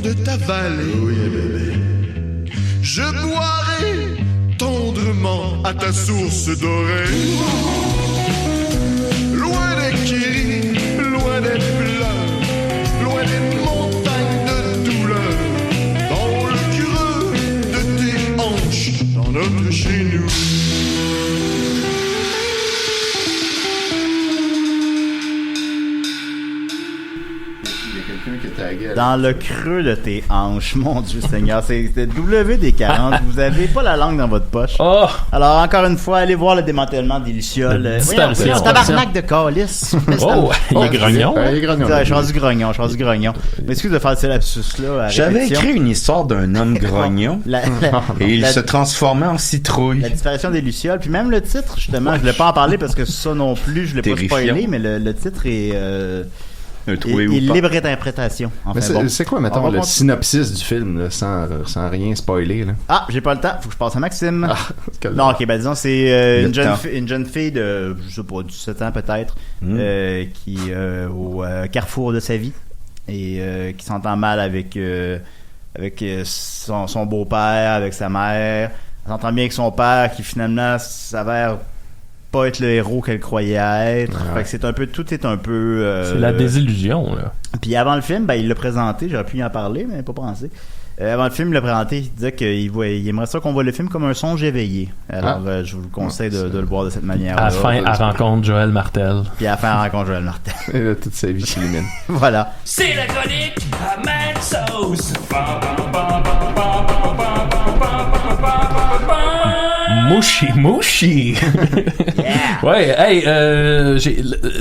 de ta vallée. Oui, bébé. Je boirai tendrement à ta source dorée. Loin des kéris, loin des pleurs, loin des montagnes de douleur, dans le creux de tes hanches, dans notre chez nous. Dans le creux de tes hanches, mon Dieu Seigneur, c'est WD40, vous avez pas la langue dans votre poche. Oh! Alors, encore une fois, allez voir le démantèlement des Lucioles. Disparition. Tabarnak de calice. Oh, il est grognon. Il est grognon. Je suis rendu grognon. M'excuse de faire ce lapsus-là. J'avais écrit une histoire d'un homme grognon et il se transformait en citrouille. La disparition des Lucioles, puis même le titre, justement, je voulais pas en parler parce que ça non plus, je l'ai pas spoilé, mais le titre est... Et libre interprétation. Enfin, mais c'est quoi, mettons, le synopsis du film, là, sans rien spoiler? Là? Ah, j'ai pas le temps. Faut que je passe à Maxime. Non, ok, ben disons, c'est une jeune fille de, je sais pas, 17 ans peut-être, qui au carrefour de sa vie et qui s'entend mal avec son beau-père, avec sa mère. Elle s'entend bien avec son père qui finalement s'avère pas être le héros qu'elle croyait être. Ouais. Fait que c'est un peu, tout est un peu... c'est la désillusion, là. Puis avant le film, ben, il l'a présenté, j'aurais pu y en parler, mais pas pensé. Avant le film, il l'a présenté, il disait qu'il aimerait ça qu'on voit le film comme un songe éveillé. Alors, je vous conseille de le voir de cette manière-là. À la fin, elle rencontre Joël Martel. Puis à la fin, elle rencontre Joël Martel. Et là, toute sa vie s'illumine. Voilà. C'est la chronique à Mad Sauce. Mouchi. Yeah. Ouais, hey,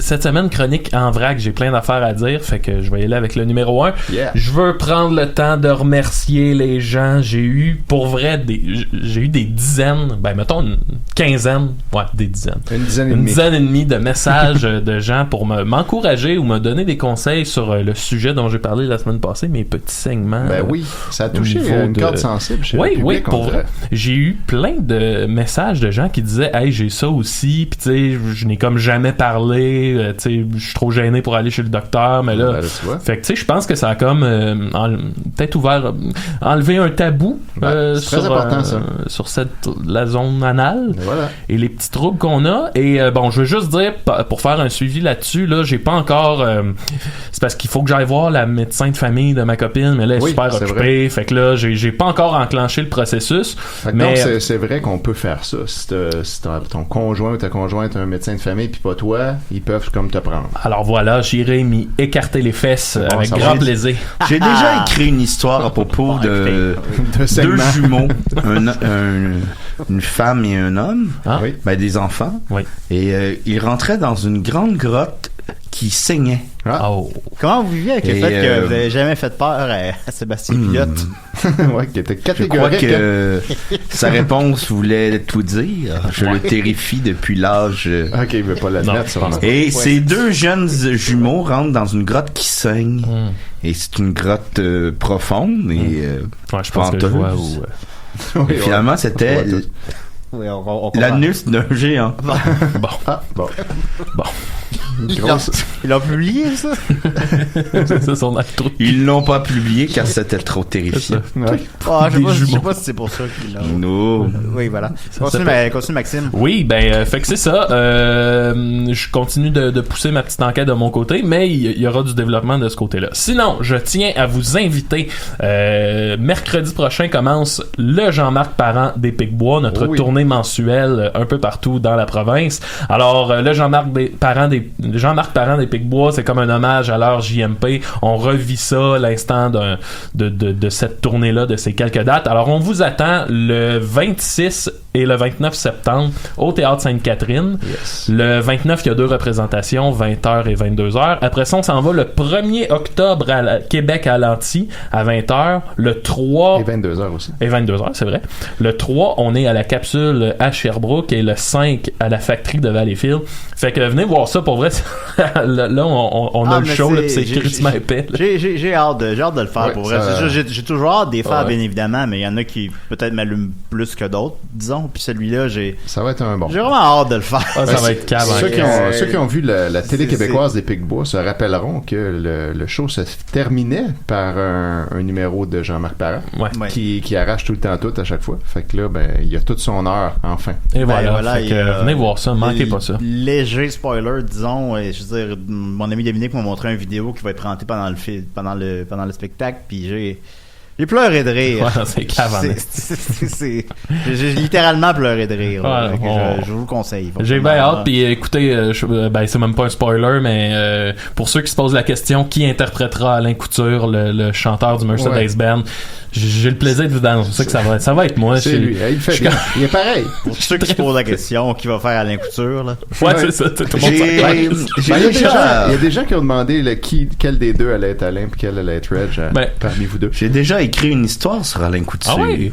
cette semaine, chronique en vrac, j'ai plein d'affaires à dire, fait que je vais y aller avec le numéro 1. Yeah. Je veux prendre le temps de remercier les gens. J'ai eu, pour vrai, j'ai eu des dizaines, ben mettons une quinzaine, ouais, des dizaines. Une dizaine et demie de messages de gens pour m'encourager ou me donner des conseils sur le sujet dont j'ai parlé la semaine passée, mes petits segments. Ben oui, ça a touché une corde sensible chez le public. Oui, pour vrai. J'ai eu plein de messages de gens qui disaient hey, j'ai ça aussi, puis tu sais, je n'ai comme jamais parlé, tu sais, je suis trop gêné pour aller chez le docteur, mais là, fait que tu sais, je pense que ça a comme peut-être enlevé un tabou sur la zone anale et les petits troubles qu'on a. Et bon, je veux juste dire, pour faire un suivi là-dessus, là, j'ai pas encore c'est parce qu'il faut que j'aille voir la médecin de famille de ma copine, mais là elle est super occupée, fait que là j'ai pas encore enclenché le processus. Mais donc c'est vrai qu'on peut faire ça. Si ton conjoint ou ta conjointe est un médecin de famille puis pas toi, ils peuvent comme te prendre. Alors voilà, j'irai m'y écarter les fesses avec grand plaisir. J'ai déjà écrit une histoire à propos de deux jumeaux, une femme et un homme, ben des enfants, et ils rentraient dans une grande grotte qui saignait. Oh. Comment vous vivez avec le fait que vous n'avez jamais fait peur à Sébastien Pilote? Ouais, qui était catégorique. Je crois que sa réponse voulait tout dire. Je le terrifie depuis l'âge. Ok, il veut pas l'admettre. Et ces deux jeunes jumeaux rentrent dans une grotte qui saigne. Et c'est une grotte profonde et je pense que je vois où. Et finalement, c'était l'anus d'un géant. Bon. Ils l'ont publié, ça? C'est ça, son acte. Ils l'ont pas publié car c'était trop terrifiant. Je sais pas si c'est pour ça qu'ils l'ont. Non. Oui, voilà. Continue, Maxime. Oui, ben, fait que c'est ça. Je continue de pousser ma petite enquête de mon côté, mais il y aura du développement de ce côté-là. Sinon, je tiens à vous inviter. Mercredi prochain commence le Jean-Marc Parent des Picbois, notre tournée mensuelle un peu partout dans la province. Alors, le Jean-Marc Parent des Picbois, c'est comme un hommage à leur JMP. On revit ça à l'instant de cette tournée-là, de ces quelques dates. Alors, on vous attend le 26 et le 29 septembre au Théâtre Sainte-Catherine. Yes. Le 29, il y a 2 représentations, 20h et 22h. Après ça, on s'en va le 1er octobre à Québec à l'Anti à 20h. Le 3... Et 22h aussi. Et 22h, c'est vrai. Le 3, on est à la Capsule à Sherbrooke et le 5 à la Factory de Valleyfield. Fait que venez voir ça, pour vrai. Là, on a le show, là, pis c'est critiquement épais. J'ai hâte de le faire, pour vrai. J'ai toujours hâte de les faire, bien évidemment, mais il y en a qui peut-être m'allument plus que d'autres, disons. questions. Puis celui-là, ça va être un bon. J'ai vraiment hâte de le faire. Ça va être calme. Ceux qui ont vu la télé québécoise des Picbois se rappelleront que le show se terminait par un numéro de Jean-Marc Parent qui arrache tout le temps tout à chaque fois. Fait que là, il y a toute son heure, enfin. Et voilà. Fait que, venez voir ça, manquez pas ça. Léger spoiler, disons. Je veux dire, mon ami Dominique m'a montré une vidéo qui va être présentée pendant le spectacle, puis j'ai pleuré de rire. Ouais, c'est cave. J'ai littéralement pleuré de rire. Je vous le conseille. J'ai bien hâte. Puis écoutez, c'est même pas un spoiler, mais pour ceux qui se posent la question, qui interprétera Alain Couture, le chanteur du Mercedes Benz, j'ai le plaisir de vous annoncer ça que ça va être moi. C'est lui. Il est pareil. Pour ceux qui se posent la question, qui va faire Alain Couture, là. Ouais, c'est ça. Tout le monde il y a des gens qui ont demandé quel des deux allait être Alain puis quel allait être Reg parmi vous deux. J'ai déjà écrit une histoire sur Alain Couture. Ah oui?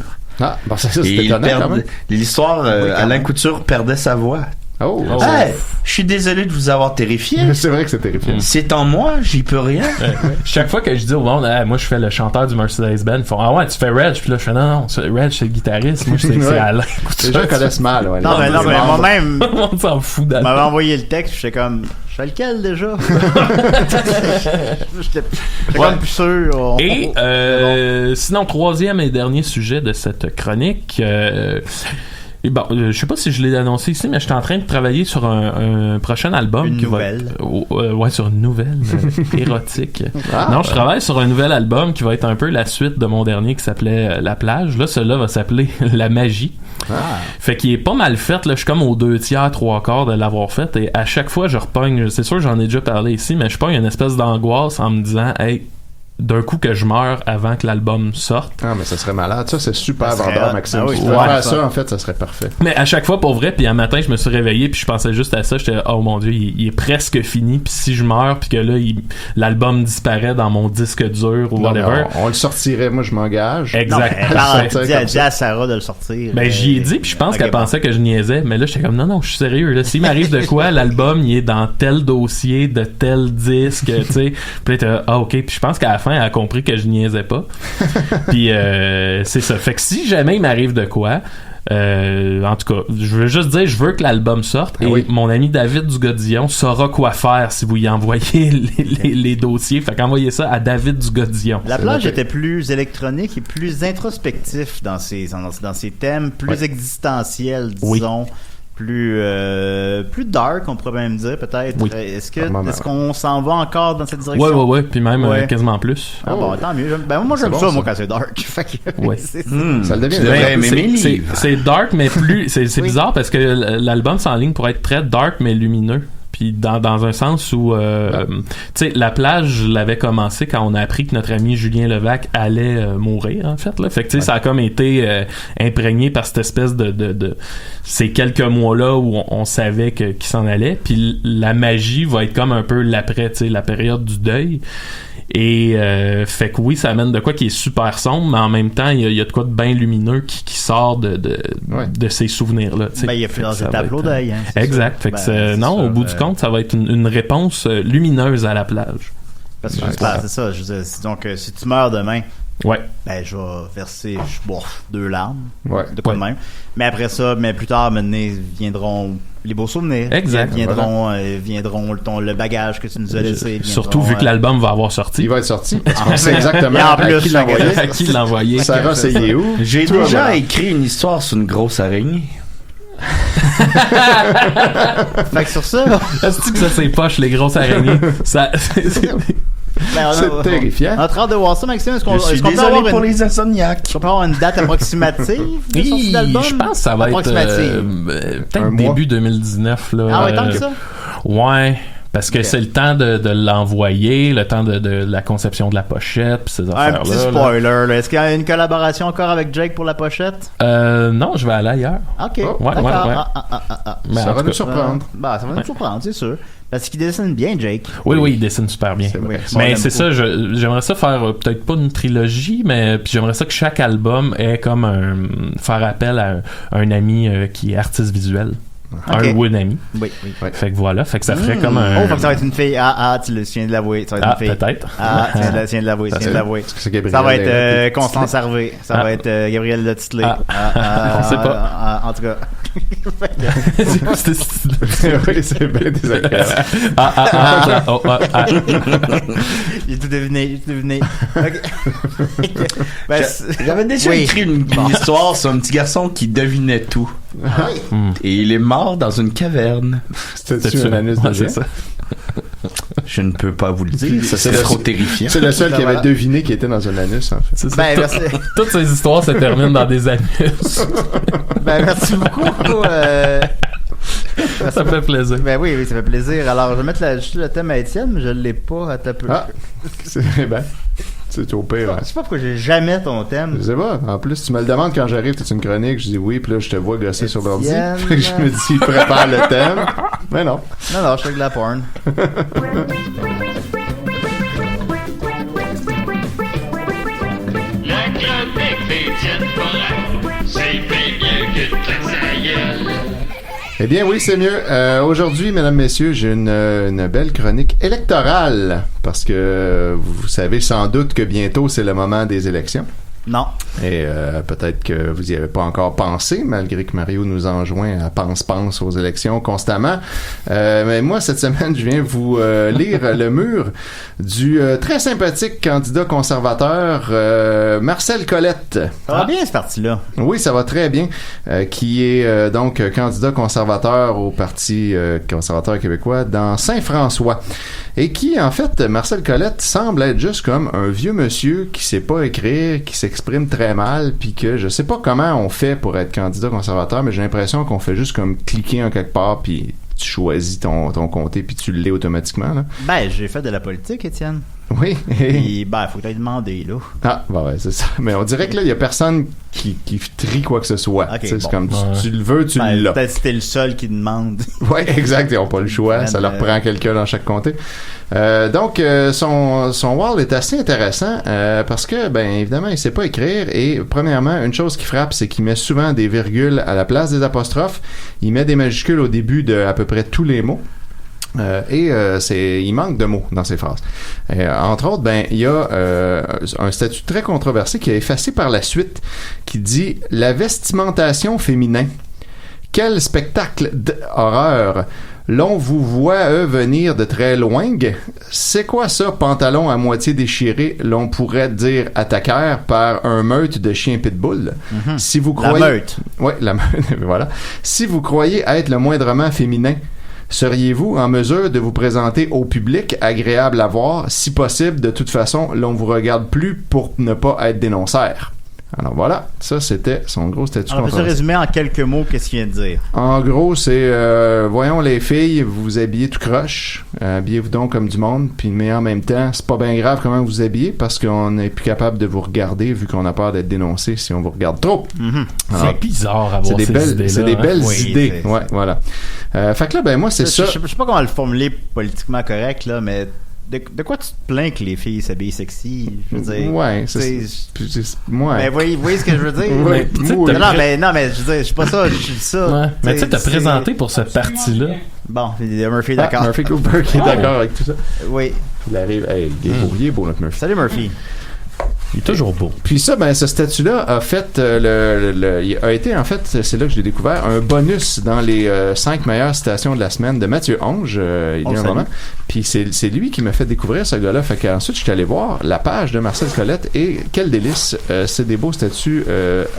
C'est étonnant quand même. L'histoire, Alain Couture perdait sa voix. Je suis désolé de vous avoir terrifié. C'est vrai que c'est terrifiant. C'est en moi, j'y peux rien. Chaque fois que je dis au monde, moi je fais le chanteur du Mercedes-Benz, ils font ah ouais, tu fais Reg, puis là je fais non, Reg c'est le guitariste, moi c'est Alain. Les gens connaissent mal. Non mais moi-même, on s'en fout d'Alain. m'avait envoyé le texte, j'étais comme je fais lequel déjà? J'étais comme plus sûr. Et sinon, troisième et dernier sujet de cette chronique. Je sais pas si je l'ai annoncé ici, mais je suis en train de travailler sur un prochain album. Une nouvelle. Sur une nouvelle érotique. Non, je travaille sur un nouvel album qui va être un peu la suite de mon dernier qui s'appelait La Plage. Là, celui-là va s'appeler La Magie. Fait qu'il est pas mal fait. Là, je suis comme aux 2/3, 3/4 de l'avoir fait. Et à chaque fois, je repogne. C'est sûr, j'en ai déjà parlé ici, mais je pogne une espèce d'angoisse en me disant, hey, d'un coup que je meurs avant que l'album sorte. Ah, mais ça serait malade. Ça, c'est super Ça serait vendeur, hot. Maxime. Ah oui, Si tu faire ça, en fait, ça serait parfait. Mais à chaque fois, pour vrai, puis un matin, je me suis réveillé, puis je pensais juste à ça. J'étais, oh mon Dieu, il est presque fini. Puis si je meurs, puis que là, l'album disparaît dans mon disque dur ou whatever. On le sortirait, moi, je m'engage. Exact. Dis à Sarah de le sortir. Ben, j'y ai dit, puis je pense qu'elle pensait que je niaisais. Mais là, j'étais comme, non, je suis sérieux. Là, s'il m'arrive de quoi, l'album, il est dans tel dossier, de tel disque, tu sais. Puis là, ok. Puis je pense qu'à la fin, elle a compris que je niaisais pas. Puis c'est ça. Fait que si jamais il m'arrive de quoi, en tout cas, je veux juste dire, je veux que l'album sorte et mon ami David Dugodillon saura quoi faire si vous y envoyez les dossiers. Fait qu'envoyez ça à David Dugodillon. La Plage était plus électronique et plus introspectif dans ses thèmes, plus existentiels, disons. Plus dark, on pourrait même dire, peut-être. Oui. Est-ce qu'on s'en va encore dans cette direction? Ouais. Puis même quasiment plus. Ah bon, tant mieux. Moi, j'aime ça, moi, quand c'est dark. Fait que, ça le devient. C'est dark, mais plus... C'est bizarre parce que l'album s'enligne pour être très dark, mais lumineux. Puis dans un sens où tu sais, La Plage, je l'avais commencé quand on a appris que notre ami Julien Levac allait mourir, en fait là. Fait que tu sais, ça a comme été imprégné par cette espèce de ces quelques mois-là où on savait qu'il s'en allait. Puis La Magie va être comme un peu l'après, tu sais, la période du deuil. Et fait que oui, ça amène de quoi qui est super sombre, mais en même temps il y a de quoi de bien lumineux qui sort de ces souvenirs là. Il y a plusieurs étapes au deuil. Exact. Fait que non, au bout du compte, ça va être une réponse lumineuse à La Plage. Parce que c'est ça. Donc si tu meurs demain, ben je vais verser 2 larmes, de quoi de même. Mais après ça, plus tard, maintenant, viendront les beaux souvenirs. Exact. Viendront le bagage que tu nous as laissé. Surtout vu que l'album va avoir sorti. Il va être sorti. On sait exactement à qui l'envoyer. Sarah, c'est où? J'ai déjà écrit une histoire sur une grosse araignée. Fait que sur ça, est-ce que ça c'est poche les grosses araignées? Ça c'est terrifiant. On a train de voir ça, Maxime. Est-ce qu'on peut avoir pour les insomniaques? Est-ce qu'on peut avoir une date approximative de sortie d'album? Je pense que ça va être peut-être début 2019 là. Ah ouais, tant que ça? Ouais. Parce que c'est le temps de l'envoyer, le temps de la conception de la pochette, pis ces affaires-là. Un petit spoiler, là. Est-ce qu'il y a une collaboration encore avec Jake pour la pochette? Non, je vais aller ailleurs. Ok. Ouais. Ça va nous surprendre. Ça va nous surprendre, c'est sûr. Parce qu'il dessine bien, Jake. Oui, il dessine super bien. Mais c'est ça, j'aimerais ça faire peut-être pas une trilogie, mais puis j'aimerais ça que chaque album ait comme faire appel à un ami qui est artiste visuel. Un ou une amie. Oui. Fait que voilà, fait que ça ferait comme un... Oh, fait que ça va être une fille. Tu viens de l'avouer. Ça va être une fille. Peut-être. Tu viens de l'avouer. Ça va être Constance Harvey. Ça va être Gabrielle Letitley. On sait pas. En tout cas. Oui, c'est bien désagréable. J'ai tout deviné. J'avais déjà écrit une histoire sur un petit garçon qui devinait tout. Et il est mort dans une caverne. C'était un anus de c'est ça. Je ne peux pas vous le dire, c'est trop terrifiant. C'est le seul qui avait deviné qu'il était dans un anus, en fait. Merci. Toutes ces histoires se terminent dans des anus. Merci beaucoup. Ça me fait plaisir. Ben oui, ça fait plaisir. Alors, je vais mettre juste le thème à Étienne, mais je l'ai pas à taper. C'est au pire. Je sais pas pourquoi j'ai jamais ton thème. Je sais pas. En plus, tu me le demandes quand j'arrive, t'es une chronique, je dis oui, puis là, je te vois gosser sur l'ordi. Fait que je me dis, prépare le thème. Mais non. Non, je fais de la porn. La chronique d'Étienne Morin, c'est bien mieux que de sa gueule. Eh bien, oui, c'est mieux. Aujourd'hui, mesdames, messieurs, j'ai une belle chronique électorale, parce que vous savez sans doute que bientôt, c'est le moment des élections. Non. Et peut-être que vous n'y avez pas encore pensé, malgré que Mario nous enjoint à pense aux élections constamment. Mais moi, cette semaine, je viens vous lire le mur du très sympathique candidat conservateur Marcel Colette. Ça va bien, ce parti-là? Oui, ça va très bien. Qui est donc candidat conservateur au Parti conservateur québécois dans Saint-François. Et qui, en fait, Marcel Colette semble être juste comme un vieux monsieur qui sait pas écrire, qui s'exprime très mal, puis que je sais pas comment on fait pour être candidat conservateur, mais j'ai l'impression qu'on fait juste comme cliquer en quelque part, puis tu choisis ton comté, puis tu l'es automatiquement, là. Ben, j'ai fait de la politique, Étienne. Oui. Puis, faut que t'ailles demander, là. Ouais, c'est ça. Mais on dirait que là, il y a personne qui trie quoi que ce soit. Okay, c'est comme, tu le veux, tu l'as. Peut-être que t'es le seul qui demande. Oui, exact. Ils n'ont pas le choix. Ça leur prend quelqu'un dans chaque comté. Donc, son wall est assez intéressant parce que, évidemment, il sait pas écrire. Et premièrement, une chose qui frappe, c'est qu'il met souvent des virgules à la place des apostrophes. Il met des majuscules au début de à peu près tous les mots. Il manque de mots dans ses phrases. Entre autres, il y a un statut très controversé qui est effacé par la suite, qui dit « La vestimentation féminin. Quel spectacle d'horreur! L'on vous voit venir de très loin. C'est quoi ça, pantalon à moitié déchiré? L'on pourrait dire attaqueur par un meute de chien pitbull. Mm-hmm. Si vous croyez... La meute. Oui, la meute, voilà. Si vous croyez être le moindrement féminin, seriez-vous en mesure de vous présenter au public agréable à voir? Si possible, de toute façon, l'on vous regarde plus pour ne pas être dénonceur. Alors voilà, ça c'était son gros statut. Alors, peux-tu résumer en quelques mots qu'est-ce qu'il vient de dire? En gros, c'est voyons les filles, vous vous habillez tout croche, habillez-vous donc comme du monde, mais en même temps, c'est pas bien grave comment vous vous habillez parce qu'on n'est plus capable de vous regarder vu qu'on a peur d'être dénoncé si on vous regarde trop. Mm-hmm. Alors, c'est bizarre à avoir ces idées-là. C'est des belles idées. Ouais, voilà. Fait que là, moi, c'est ça. Je sais pas comment le formuler politiquement correct, là, mais de quoi tu te plains que les filles s'habillent sexy? Je veux dire. Ouais, Mais vous voyez ce que je veux dire? Ouais. Non, mais je veux dire, je suis pas ça, je suis ça. Ouais. Mais tu sais, t'as présenté pour ce parti-là. Bon, Murphy est d'accord. Murphy Cooper qui est d'accord avec tout ça. Oui. Il arrive. Hey, il est beau, notre Murphy. Salut, Murphy. Il est toujours beau. Puis ça, ce statut-là a fait il a été, en fait, c'est là que je l'ai découvert, un bonus dans les 5 meilleures citations de la semaine de Mathieu Onge, il y a un moment. Puis c'est lui qui m'a fait découvrir ce gars-là. Fait qu'ensuite, je suis allé voir la page de Marcel Colette et quel délice, c'est des beaux statuts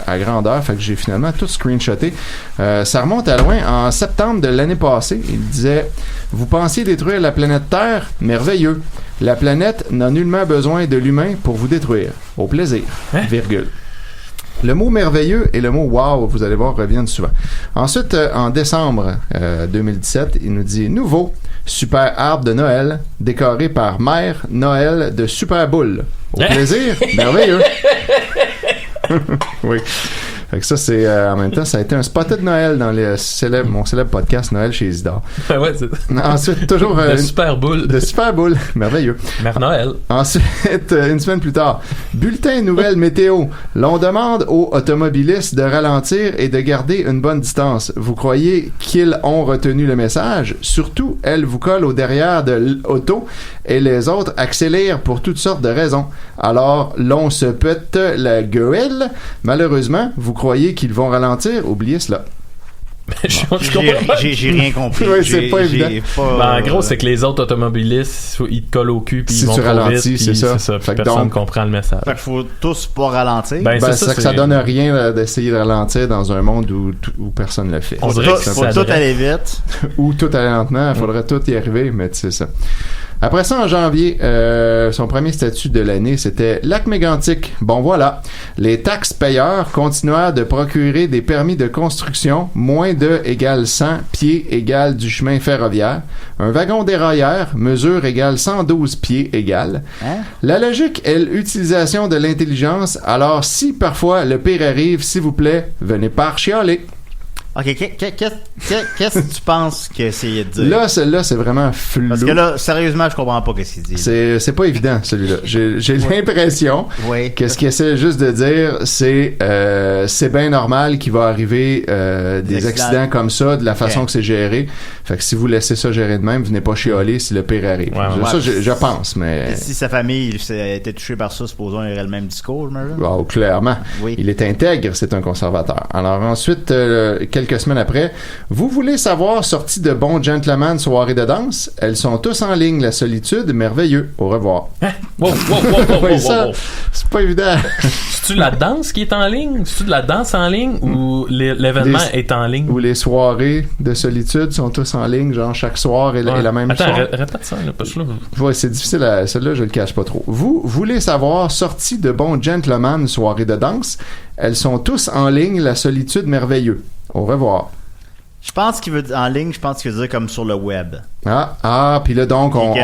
à grandeur. Fait que j'ai finalement tout screenshoté. Ça remonte à loin. En septembre de l'année passée, il disait « Vous pensiez détruire la planète Terre? Merveilleux. La planète n'a nullement besoin de l'humain pour vous détruire. Au plaisir. Virgule. » Le mot merveilleux et le mot wow, vous allez voir, reviennent souvent. Ensuite, en décembre 2017, il nous dit « Nouveau, super arbre de Noël, décoré par Mère Noël de Super Boule. Au plaisir, merveilleux. » Oui. Fait que ça, c'est en même temps, ça a été un spotted de Noël dans mon célèbre podcast Noël chez Isidore. Ouais, c'est Ensuite, toujours... de Super Bowl. De Super Bowl. Merveilleux. Mère Noël. Ensuite, une semaine plus tard, bulletin nouvelle météo. L'on demande aux automobilistes de ralentir et de garder une bonne distance. Vous croyez qu'ils ont retenu le message? Surtout, elle vous colle au derrière de l'auto et les autres accélèrent pour toutes sortes de raisons. Alors, l'on se pète la gueule. Malheureusement, vous croyez qu'ils vont ralentir? Oubliez cela. J'ai rien compris. Oui, c'est pas évident. En gros, c'est que les autres automobilistes, ils te collent au cul puis ils vont tu trop ralentis, vite, c'est ça. Fait que personne comprend le message. Fait qu'il faut tous pas ralentir. Ça donne rien d'essayer de ralentir dans un monde où personne le fait. Faut tout aller vite. Ou tout aller lentement. Il faudrait tout y arriver, mais c'est ça. Après ça, en janvier, son premier statut de l'année, c'était Lac-Mégantic. Bon, voilà. Les taxes payeurs continuèrent de procurer des permis de construction moins de égale 100 pieds égale du chemin ferroviaire. Un wagon dérailleur, mesure égale 112 pieds égale. Hein? La logique est l'utilisation de l'intelligence. Alors, si parfois le pire arrive, s'il vous plaît, venez pas chialer. OK, qu'est-ce que tu penses qu'il essayait de dire? Là, celle-là, c'est vraiment flou. Parce que là, sérieusement, je comprends pas ce qu'il dit. C'est pas évident, celui-là. J'ai l'impression que ce qu'il essaie juste de dire, c'est bien normal qu'il va arriver des accidents comme ça, de la façon que c'est géré. Fait que si vous laissez ça gérer de même, venez pas chialer si le pire arrive. Ça, je pense, mais... Si sa famille était touchée par ça, supposons qu'il aurait le même discours, j'imagine? Oh, clairement. Oui. Il est intègre, c'est un conservateur. Alors ensuite, quelques semaines après, vous voulez savoir, sortie de bons gentlemen soirée de danse? Elles sont tous en ligne, la solitude, merveilleux. Au revoir. Hein? Wow. C'est pas évident. C'est-tu la danse qui est en ligne? C'est-tu de la danse en ligne ou l'événement est en ligne? Ou les soirées de solitude sont tous en ligne, genre chaque soir et la même Attends, soirée. répète ça, là, parce que là... Ouais, c'est difficile, celle-là, je le cache pas trop. Vous voulez savoir, sortie de bons gentlemen soirée de danse? Elles sont tous en ligne, la solitude, merveilleux. Au revoir. Je pense qu'il veut dire en ligne, je pense qu'il veut dire comme sur le web. Puis là, donc, on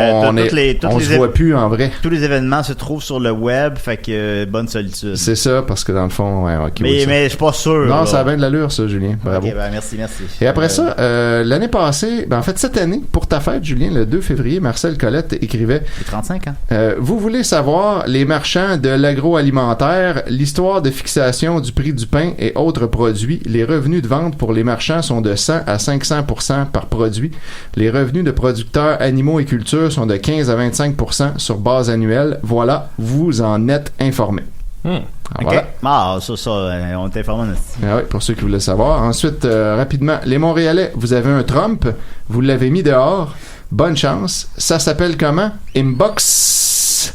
se voit plus en vrai. Tous les événements se trouvent sur le web, fait que bonne solitude. C'est ça, parce que dans le fond, mais je suis pas sûr. Non, là. Ça a bien de l'allure, ça, Julien. Bravo. Ok, merci. Et après ça, l'année passée, en fait, cette année, pour ta fête, Julien, le 2 février, Marcel Colette écrivait... J'ai 35 ans. Vous voulez savoir, les marchands de l'agroalimentaire, l'histoire de fixation du prix du pain et autres produits, les revenus de vente pour les marchands sont de 100 à 500% par produit. Les revenus de producteurs animaux et culture sont de 15 à 25% sur base annuelle. Voilà, vous en êtes informés. Voilà. Ça, on est informé. Oui, pour ceux qui voulaient savoir. Ensuite, rapidement, les Montréalais, vous avez un Trump, vous l'avez mis dehors. Bonne chance. Ça s'appelle comment? Inbox.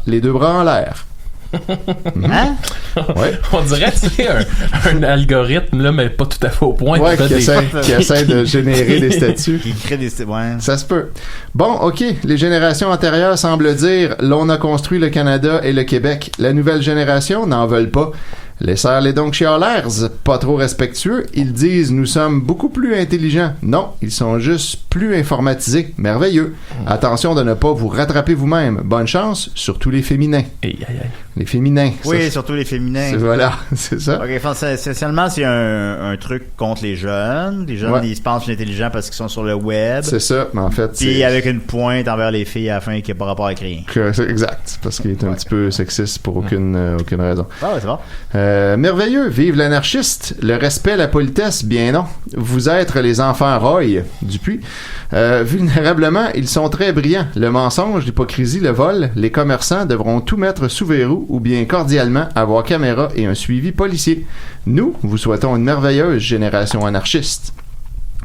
Les deux bras en l'air. Hein? Ouais. On dirait que c'est un algorithme, là, mais pas tout à fait au point. Ouais, qui essaie de générer des statuts. Qui crée des statuts, ouais. Ça se peut. Bon, OK. Les générations antérieures semblent dire « L'on a construit le Canada et le Québec. La nouvelle génération n'en veulent pas. » Laissez-les donc chialers, pas trop respectueux. Ils disent « Nous sommes beaucoup plus intelligents. » Non, ils sont juste plus informatisés. Merveilleux. Attention de ne pas vous rattraper vous-même. Bonne chance, surtout les féminins. Les féminins. Oui, ça, surtout les féminins. Voilà, c'est ça. OK, essentiellement, c'est un truc contre les jeunes. Les jeunes, ils se pensent intelligents parce qu'ils sont sur le web. C'est ça, mais en fait, puis avec une pointe envers les filles à la fin qui n'a pas rapport avec rien. Exact, parce qu'il est un petit peu sexiste pour aucune raison. Ah ouais, c'est bon. Merveilleux, vive l'anarchiste, le respect, la politesse, bien non. Vous êtes les enfants Roy Dupuis. Vulnérablement, ils sont très brillants. Le mensonge, l'hypocrisie, le vol, les commerçants devront tout mettre sous verrou ou bien cordialement avoir caméra et un suivi policier. Nous, vous souhaitons une merveilleuse génération anarchiste.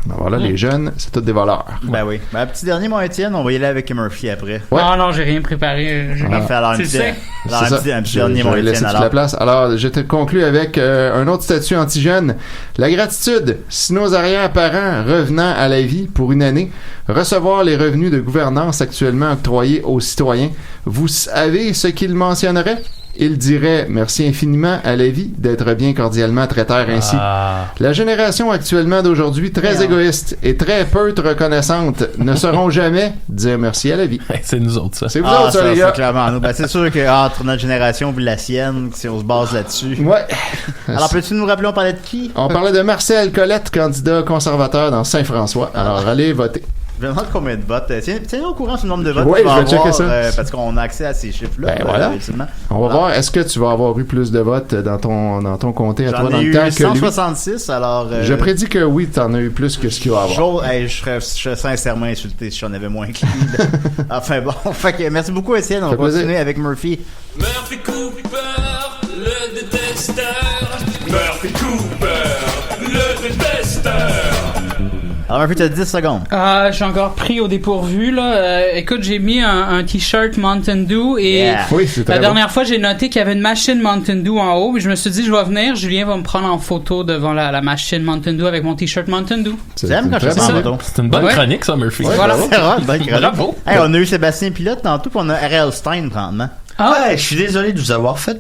Ben voilà, les jeunes, c'est tous des voleurs. Ben oui. Ben, petit dernier, mon Étienne, on va y aller avec Murphy après. Ouais. Non, j'ai rien préparé. Parfait, alors un petit dernier, mon Étienne. Alors. La place. Alors, je te conclue avec un autre statut anti-jeune. La gratitude. Si nos arrière-parents revenant à la vie pour une année, recevoir les revenus de gouvernance actuellement octroyés aux citoyens, vous savez ce qu'ils mentionneraient? Il dirait merci infiniment à la vie d'être bien cordialement traiteur ainsi. La génération actuellement d'aujourd'hui, très égoïste et très peu reconnaissante, ne sauront jamais dire merci à la vie. C'est nous autres, ça. C'est vous autres, ça, les gars. C'est clairement nous. Ben, c'est sûr qu'entre notre génération et la sienne, si on se base là-dessus. Ouais. Alors, peux-tu nous rappeler, on parlait de qui? On parlait de Marcel Colette, candidat conservateur dans Saint-François. Alors, allez voter. Je me demande combien de votes. Tiens-nous au courant sur le nombre de votes Oui, que tu vas je vais avoir, checker ça. parce qu'on a accès à ces chiffres-là. Ben voilà. On va voir, est-ce que tu vas avoir eu plus de votes dans ton comté à toi dans le temps que lui? 166, alors... Je prédis que oui, t'en as eu plus que ce qu'il va avoir. Je serais sincèrement insulté si j'en avais moins que lui. Enfin bon, fait que merci beaucoup, Étienne. On va continuer avec Murphy. Murphy Cooper, le détesteur. Murphy Cooper, le détesteur. Alors, Murphy, tu as 10 secondes. Je suis encore pris au dépourvu, là. Écoute, j'ai mis un t-shirt Mountain Dew et oui, c'est la dernière fois, j'ai noté qu'il y avait une machine Mountain Dew en haut. Puis je me suis dit, je vais venir, Julien va me prendre en photo devant la machine Mountain Dew avec mon t-shirt Mountain Dew. C'est quand je fais ça en photo. C'est une bonne chronique, ça, Murphy. Ouais, voilà, c'est une bonne chronique. Bravo. Hey, on a eu Sébastien Pilote tantôt, puis on a R.L. Stein, probablement. Ouais, je suis désolé de vous avoir fait